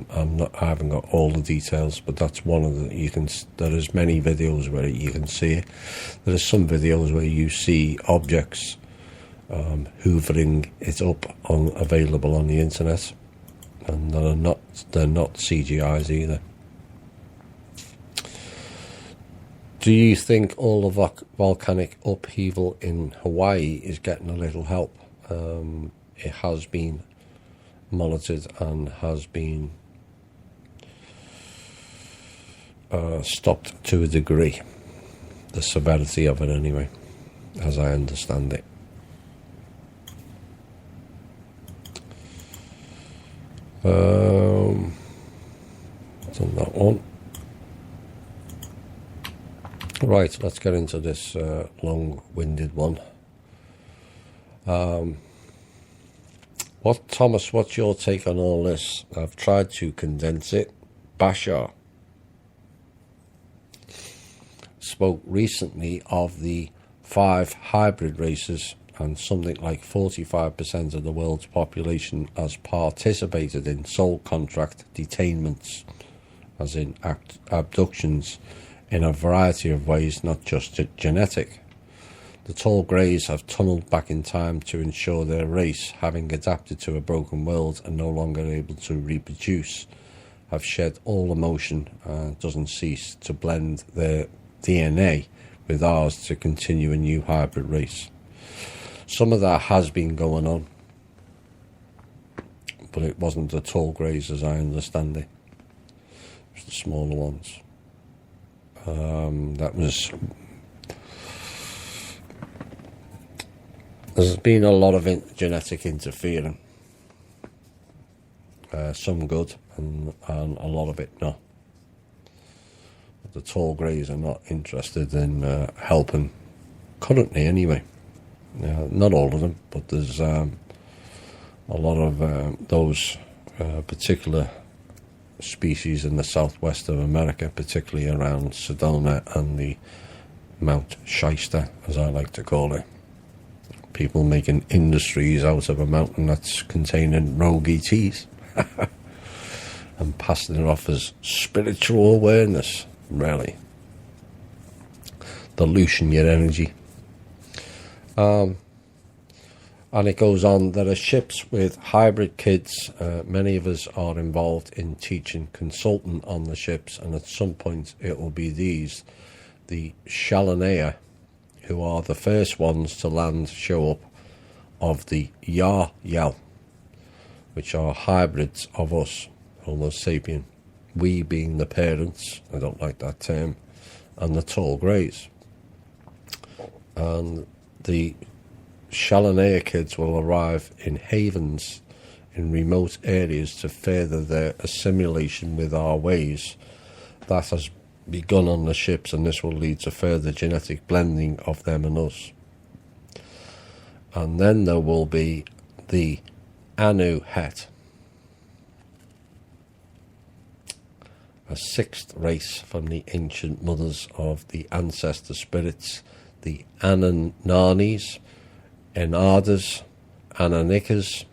haven't got all the details, but that's one of the, there is many videos where you can see it. There are some videos where you see objects hoovering it up available on the internet, and they're not CGIs either. Do you think all the volcanic upheaval in Hawaii is getting a little help? It has been monitored and has been stopped to a degree. The severity of it, anyway, as I understand it. Done that one. Right, let's get into this long-winded one. Thomas, what's your take on all this? I've tried to condense it. Bashar spoke recently of the 5 hybrid races, and something like 45% of the world's population has participated in soul contract detainments, as in abductions, in a variety of ways, not just genetic. The tall greys have tunnelled back in time to ensure their race, having adapted to a broken world and no longer able to reproduce, have shed all emotion and doesn't cease to blend their DNA with ours to continue a new hybrid race. Some of that has been going on, but it wasn't the tall greys as I understand it. It was the smaller ones. There's been a lot of genetic interfering, some good and a lot of it not. But the tall greys are not interested in helping, currently anyway. Not all of them, but there's a lot of those particular species in the southwest of America, particularly around Sedona and the Mount Shasta, as I like to call it. People making industries out of a mountain that's containing rogue ETs and passing it off as spiritual awareness, really. Dilution your energy. And it goes on, there are ships with hybrid kids. Many of us are involved in teaching consultant on the ships, and at some point it will be these, the Shalania, who are the first ones to land, show up, of the Yar-Yal, which are hybrids of us, Homo sapien. We being the parents, I don't like that term, and the tall greys. And the Shalania kids will arrive in havens in remote areas to further their assimilation with our ways. That has begun on the ships, and this will lead to further genetic blending of them and us. And then there will be the Anu Het, a 6th race from the ancient mothers of the ancestor spirits, the Anananis, Enadas, Ananikas,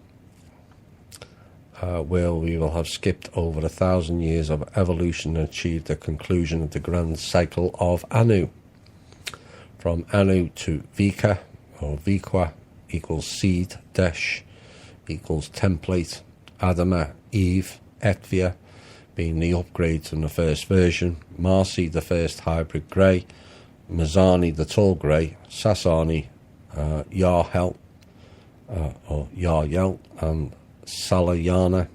where we will have skipped over 1,000 years of evolution and achieved the conclusion of the grand cycle of Anu. From Anu to Vika, or Vikwa, equals seed, Desh equals template, Adama, Eve, Etvia, being the upgrade from the first version, Marsi, the first hybrid grey, Mazani, the tall grey, Sasani, Yarhel, or Yaryel, and Salayana,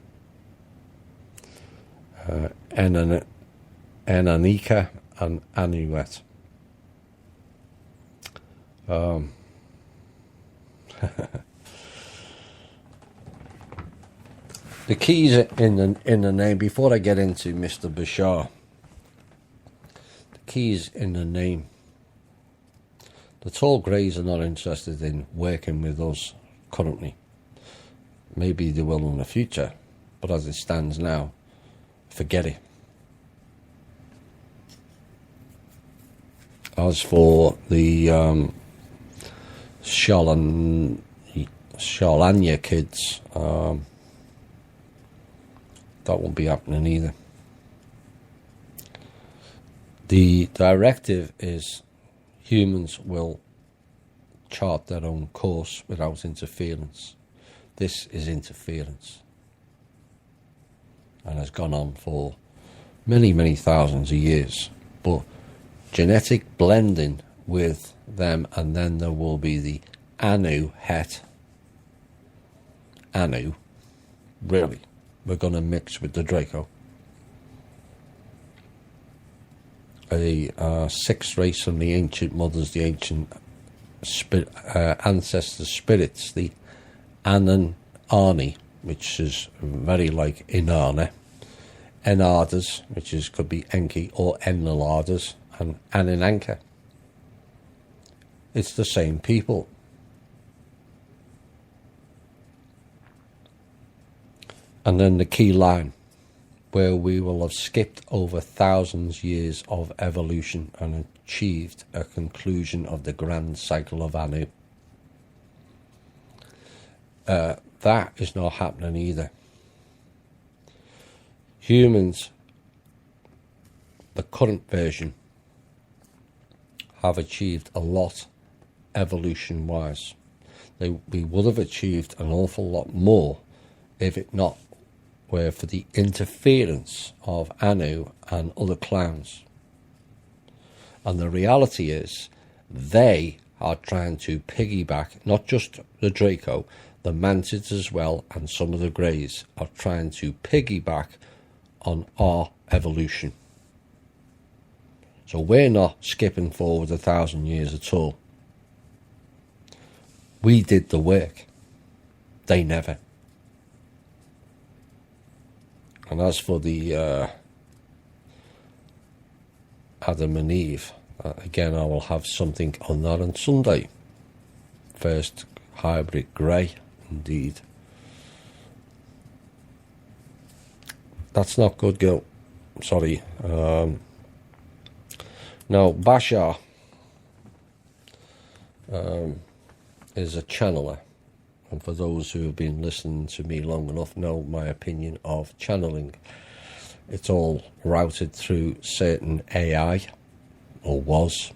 Enanika, and Anuet. The keys in the name, before I get into Mr. Bashar, the keys in the name. The tall greys are not interested in working with us currently. Maybe they will in the future, but as it stands now, forget it. As for the Shalanya kids, that won't be happening either. The directive is humans will chart their own course without interference. This is interference, and has gone on for many, many thousands of years. But genetic blending with them, and then there will be the Anu het. Anu, really, we're going to mix with the Draco. A sixth race from the ancient mothers, the ancient ancestor spirits, the Ananani, which is very like Inanna, Enardas, which could be Enki, or Enlalardas, and Aninanka. It's the same people. And then the key line, where we will have skipped over thousands of years of evolution and achieved a conclusion of the grand cycle of Anu. That is not happening either. Humans, the current version, have achieved a lot evolution-wise. We would have achieved an awful lot more if it not were for the interference of Anu and other clowns. And the reality is, they are trying to piggyback, not just the Draco, the Mantids as well, and some of the Greys are trying to piggyback on our evolution. So we're not skipping forward 1,000 years at all. We did the work. They never. And as for the Adam and Eve, again, I will have something on that on Sunday. First hybrid grey, indeed. That's not good, girl. Sorry. Now, Bashar is a channeler. And for those who have been listening to me long enough know my opinion of channeling. It's all routed through certain AI, or was,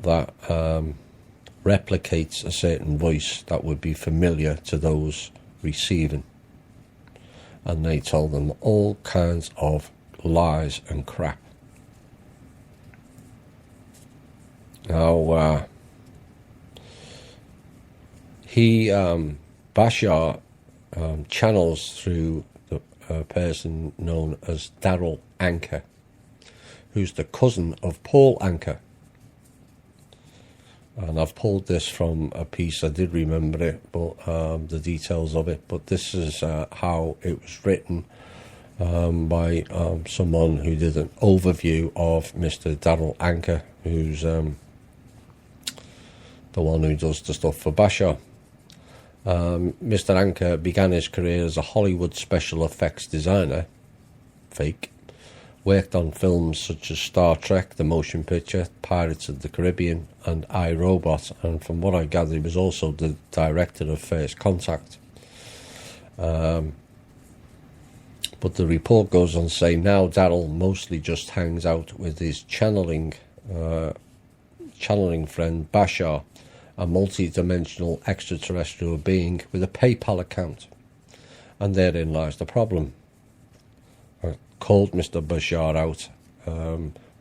that replicates a certain voice that would be familiar to those receiving. And they tell them all kinds of lies and crap. Now, Bashar channels through a person known as Darryl Anka, who's the cousin of Paul Anka. And I've pulled this from a piece, I did remember it, but the details of it, but this is how it was written by someone who did an overview of Mr. Darryl Anka, who's the one who does the stuff for Bashar. Mr. Anka began his career as a Hollywood special effects designer, fake, worked on films such as Star Trek, the motion picture, Pirates of the Caribbean, and I, Robot, and from what I gather, he was also the director of First Contact. But the report goes on to say now Darryl mostly just hangs out with his channeling friend Bashar, a multi-dimensional extraterrestrial being with a PayPal account. And therein lies the problem. I called Mr. Bashar out.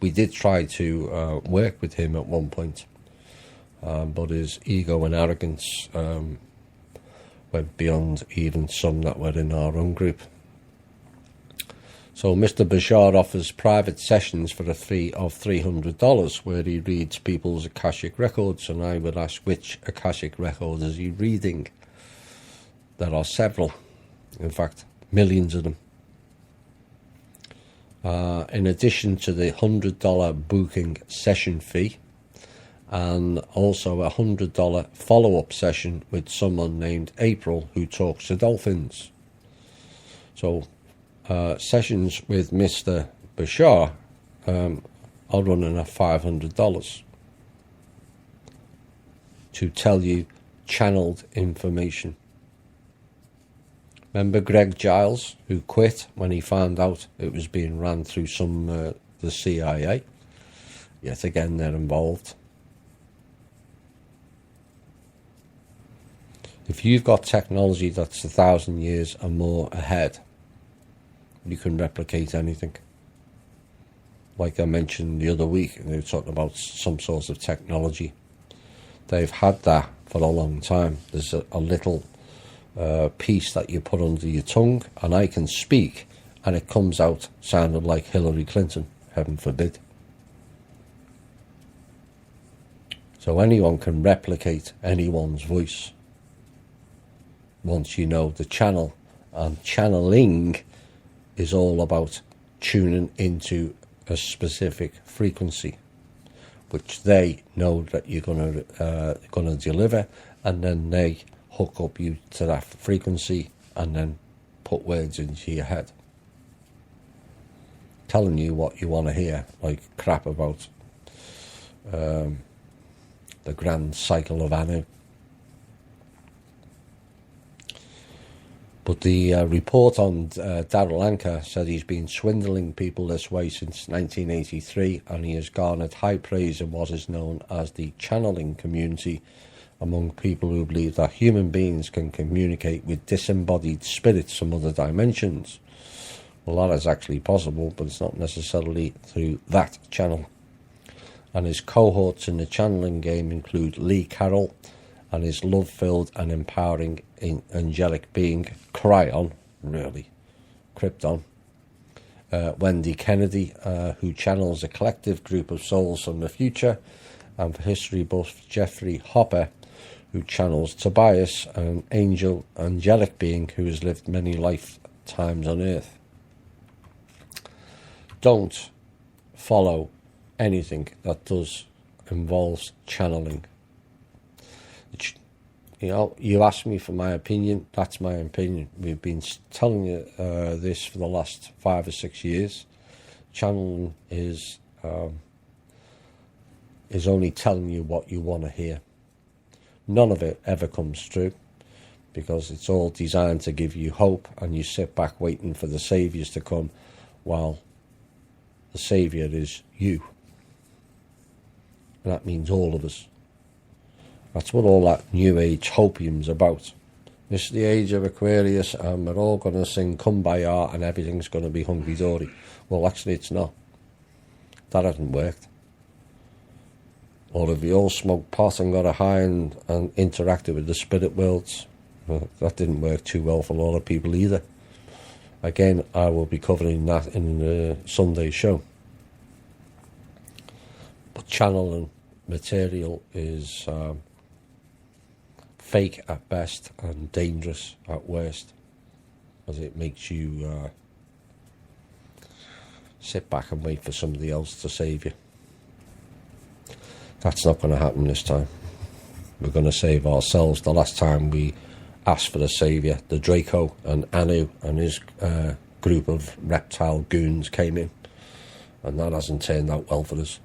We did try to work with him at one point, but his ego and arrogance went beyond even some that were in our own group. So Mr. Bashar offers private sessions for a fee of $300 where he reads people's Akashic records, and I would ask, which Akashic record is he reading? There are several, in fact millions of them. In addition to the $100 booking session fee and also a $100 follow-up session with someone named April who talks to dolphins. So sessions with Mr. Bashar are running at $500 to tell you channeled information. Remember Greg Giles, who quit when he found out it was being ran through the CIA? Yet again, they're involved. If you've got technology that's 1,000 years or more ahead, you can replicate anything. Like I mentioned the other week, they were talking about some sorts of technology. They've had that for a long time. There's a little piece that you put under your tongue, and I can speak, and it comes out sounding like Hillary Clinton, heaven forbid. So anyone can replicate anyone's voice once you know the channel. And channeling is all about tuning into a specific frequency, which they know that you're going to deliver, and then they hook up you to that frequency and then put words into your head, telling you what you want to hear, like crap about the grand cycle of Anu. But the report on Darryl Anka said he's been swindling people this way since 1983, and he has garnered high praise in what is known as the channeling community among people who believe that human beings can communicate with disembodied spirits from other dimensions. Well, that is actually possible, but it's not necessarily through that channel. And his cohorts in the channeling game include Lee Carroll and his love-filled and empowering angelic being, Cryon, really, Krypton. Wendy Kennedy, who channels a collective group of souls from the future, and for history buff Jeffrey Hopper, who channels Tobias, an angelic being who has lived many lifetimes on Earth. Don't follow anything that involves channeling. You know, you asked me for my opinion, that's my opinion. We've been telling you this for the last 5 or 6 years. Channeling is only telling you what you want to hear. None of it ever comes true, because it's all designed to give you hope, and you sit back waiting for the saviours to come, while the saviour is you. And that means all of us. That's what all that New Age hopium's about. This is the age of Aquarius, and we're all going to sing Kumbaya and everything's going to be hunky-dory. Well, actually, it's not. That hasn't worked. Or if you all smoked pot and got a high and interacted with the spirit worlds, well, that didn't work too well for a lot of people either. Again, I will be covering that in the Sunday show. But channeling material is fake at best and dangerous at worst, as it makes you sit back and wait for somebody else to save you. That's not going to happen this time. We're going to save ourselves. The last time we asked for a saviour, the Draco and Anu and his group of reptile goons came in, and that hasn't turned out well for us.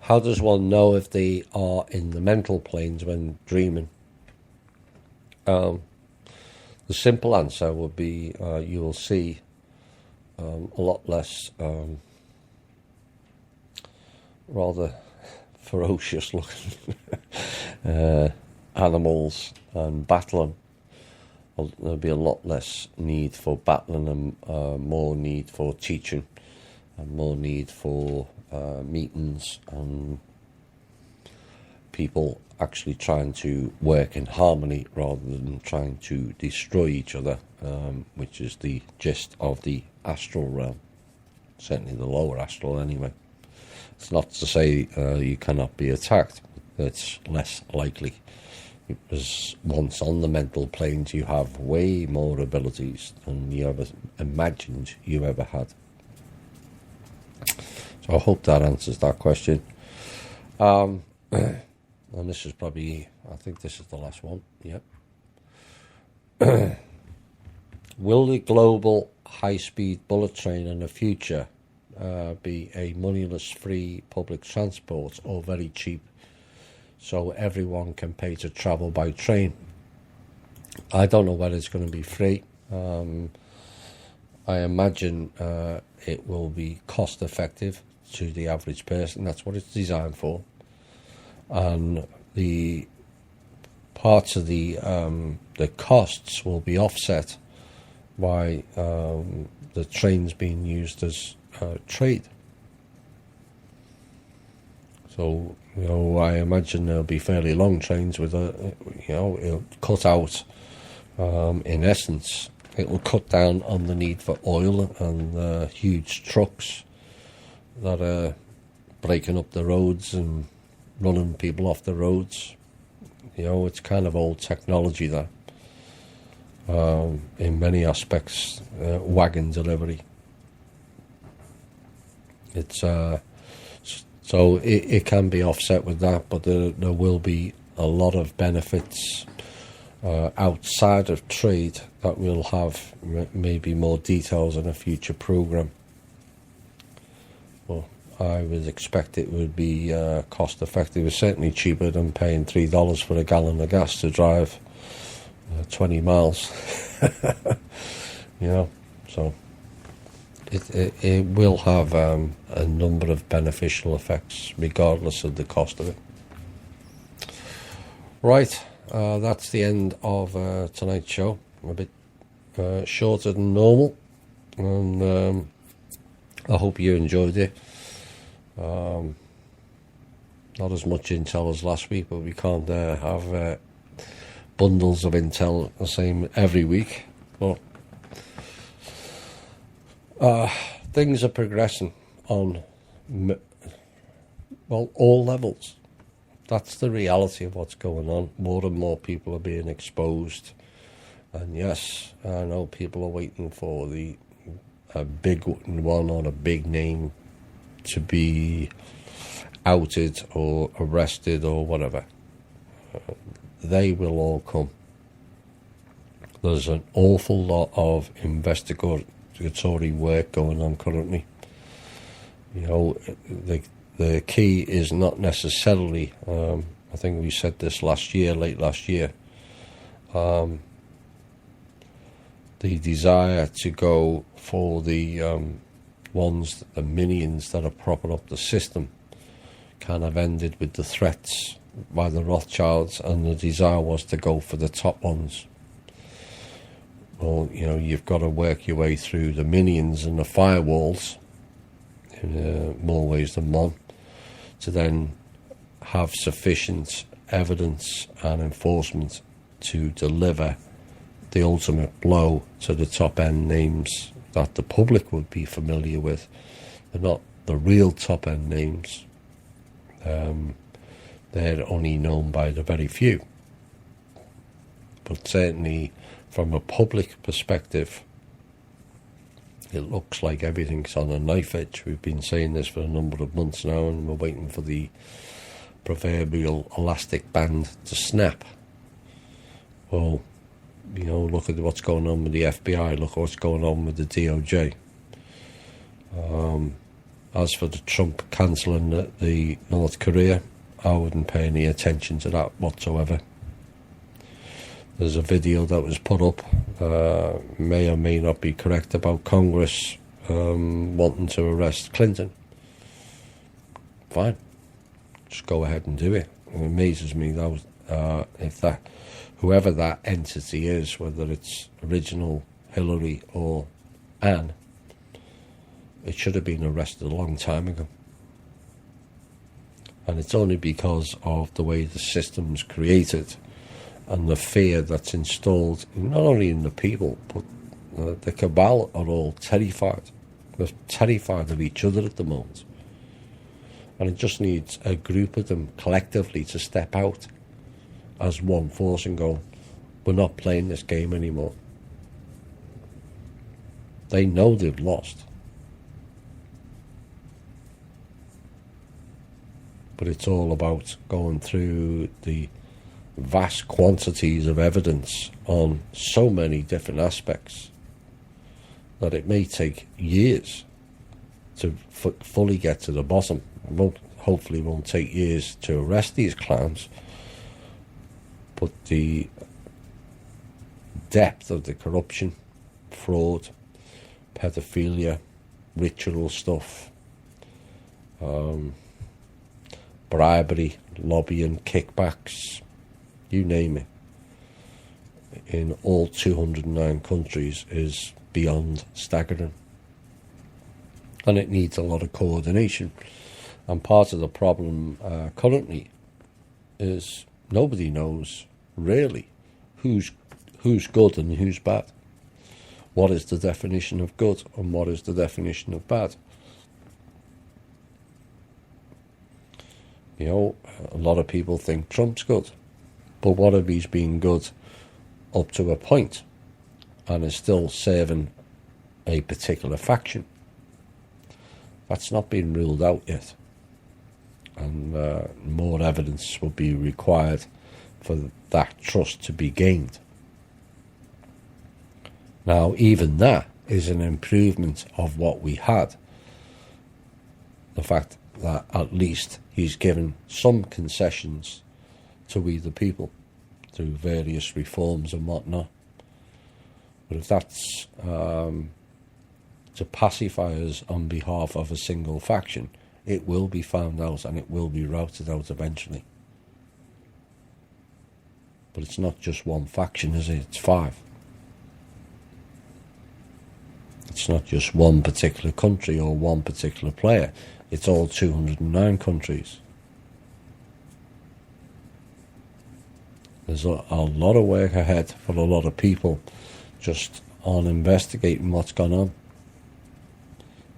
How does one know if they are in the mental planes when dreaming? The simple answer would be you will see a lot less rather ferocious looking animals and battling. There'll be a lot less need for battling and more need for teaching, and more need for meetings and people actually trying to work in harmony rather than trying to destroy each other, which is the gist of the astral realm, certainly the lower astral anyway. It's not to say you cannot be attacked, it's less likely, because once on the mental planes you have way more abilities than you ever imagined you ever had. So I hope that answers that question. And this is probably, I think this is the last one. Yep. Will the global high-speed bullet train in the future be a moneyless free public transport or very cheap so everyone can pay to travel by train? I don't know whether it's going to be free. I imagine it will be cost effective to the average person. That's what it's designed for. And the parts of the costs will be offset by the trains being used as trade. So, I imagine there'll be fairly long trains with it'll cut out, in essence, it will cut down on the need for oil and huge trucks that are breaking up the roads and running people off the roads. It's kind of old technology that, in many aspects, wagon delivery. It's so it can be offset with that, but there will be a lot of benefits outside of trade that we'll have maybe more details in a future program. Well, I would expect it would be cost effective. It's certainly cheaper than paying $3 for a gallon of gas to drive 20 miles. So it will have a number of beneficial effects regardless of the cost of it. Right, that's the end of tonight's show. A bit shorter than normal, and I hope you enjoyed it. Not as much intel as last week, but we can't have bundles of intel the same every week. But things are progressing on all levels. That's the reality of what's going on. More and more people are being exposed, and yes, I know people are waiting for a big one or a big name to be outed or arrested or whatever. They will all come. There's an awful lot of investigatory work going on currently. The key is not necessarily, I think we said this late last year, the desire to go for the minions that are propping up the system kind of ended with the threats by the Rothschilds, and the desire was to go for the top ones. Well, you've got to work your way through the minions and the firewalls in more ways than one to then have sufficient evidence and enforcement to deliver the ultimate blow to the top end names that the public would be familiar with. They're not the real top end names. They're only known by the very few. But certainly from a public perspective, it looks like everything's on a knife edge. We've been saying this for a number of months now, and we're waiting for the proverbial elastic band to snap. Well, look at what's going on with the FBI, look at what's going on with the DOJ. As for the Trump cancelling the North Korea, I wouldn't pay any attention to that whatsoever. There's a video that was put up, may or may not be correct, about Congress wanting to arrest Clinton. Fine, just go ahead and do it. It amazes me that whoever that entity is, whether it's original Hillary or Anne, it should have been arrested a long time ago. And it's only because of the way the system's created and the fear that's installed not only in the people, but the cabal are all terrified. They're terrified of each other at the moment. And it just needs a group of them collectively to step out as one force and go, we're not playing this game anymore. They know they've lost. but it's all about going through the vast quantities of evidence on so many different aspects that it may take years to fully get to the bottom. Hopefully won't take years to arrest these clowns, but the depth of the corruption, fraud, pedophilia, ritual stuff, bribery, lobbying, kickbacks, you name it, in all 209 countries is beyond staggering. And it needs a lot of coordination. And part of the problem currently is nobody knows really who's good and who's bad. What is the definition of good and what is the definition of bad? You know, a lot of people think Trump's good, but what if he's been good up to a point and is still serving a particular faction? That's not been ruled out yet, and more evidence will be required for that trust to be gained. Now, even that is an improvement of what we had. The fact that at least he's given some concessions to we the people through various reforms and whatnot. But if that's to pacify us on behalf of a single faction, it will be found out and it will be routed out eventually. But it's not just one faction, is it? It's 5. It's not just one particular country or one particular player. It's all 209 countries. There's a lot of work ahead for a lot of people just on investigating what's gone on.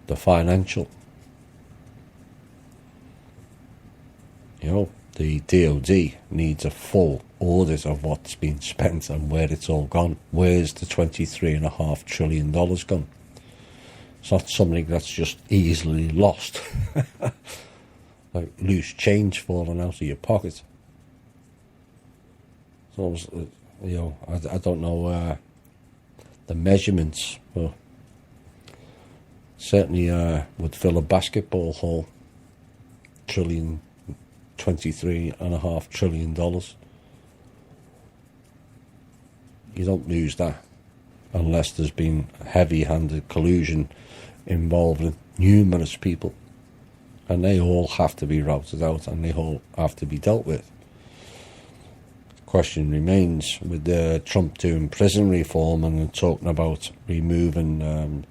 The financial. You know, the DOD needs a full audit of what's been spent and where it's all gone. Where's the $23.5 trillion gone? It's not something that's just easily lost. Like loose change falling out of your pocket. So, you know, I don't know the measurements, but certainly would fill a basketball hall. $23.5 trillion. You don't lose that unless there's been heavy-handed collusion involving numerous people, and they all have to be routed out and they all have to be dealt with. The question remains with Trump doing prison reform and talking about removing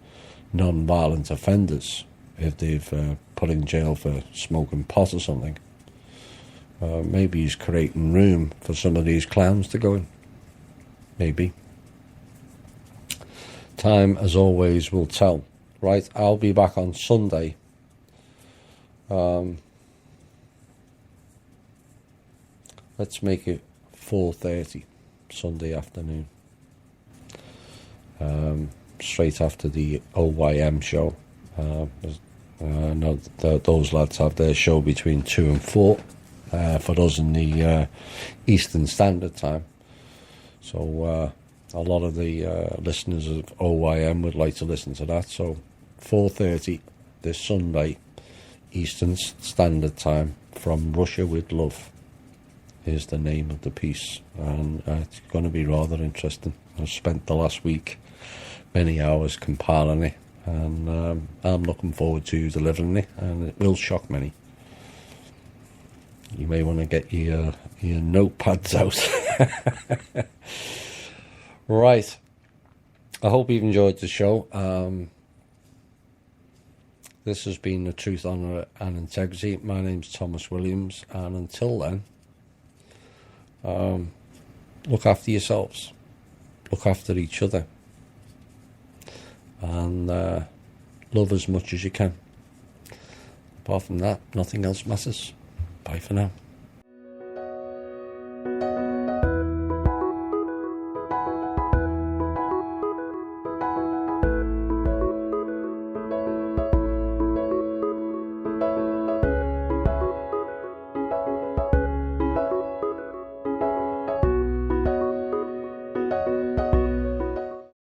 non-violent offenders if they've put in jail for smoking pot or something. Maybe he's creating room for some of these clowns to go in. Maybe. Time, as always, will tell. Right, I'll be back on Sunday. Let's make it 4:30 Sunday afternoon. Straight after the OYM show. I know those lads have their show between 2 and 4 for us in the Eastern Standard Time. So a lot of the listeners of OYM would like to listen to that. So 4:30 this Sunday, Eastern Standard Time, From Russia with Love is the name of the piece, and it's going to be rather interesting. I've spent the last week many hours compiling it, and I'm looking forward to delivering it, and it will shock many. You may want to get your notepads out. Right. I hope you've enjoyed the show. This has been The Truth, Honour and Integrity. My name's Thomas Williams, and until then, look after yourselves, look after each other, and love as much as you can. Apart from that, nothing else matters. Bye for now.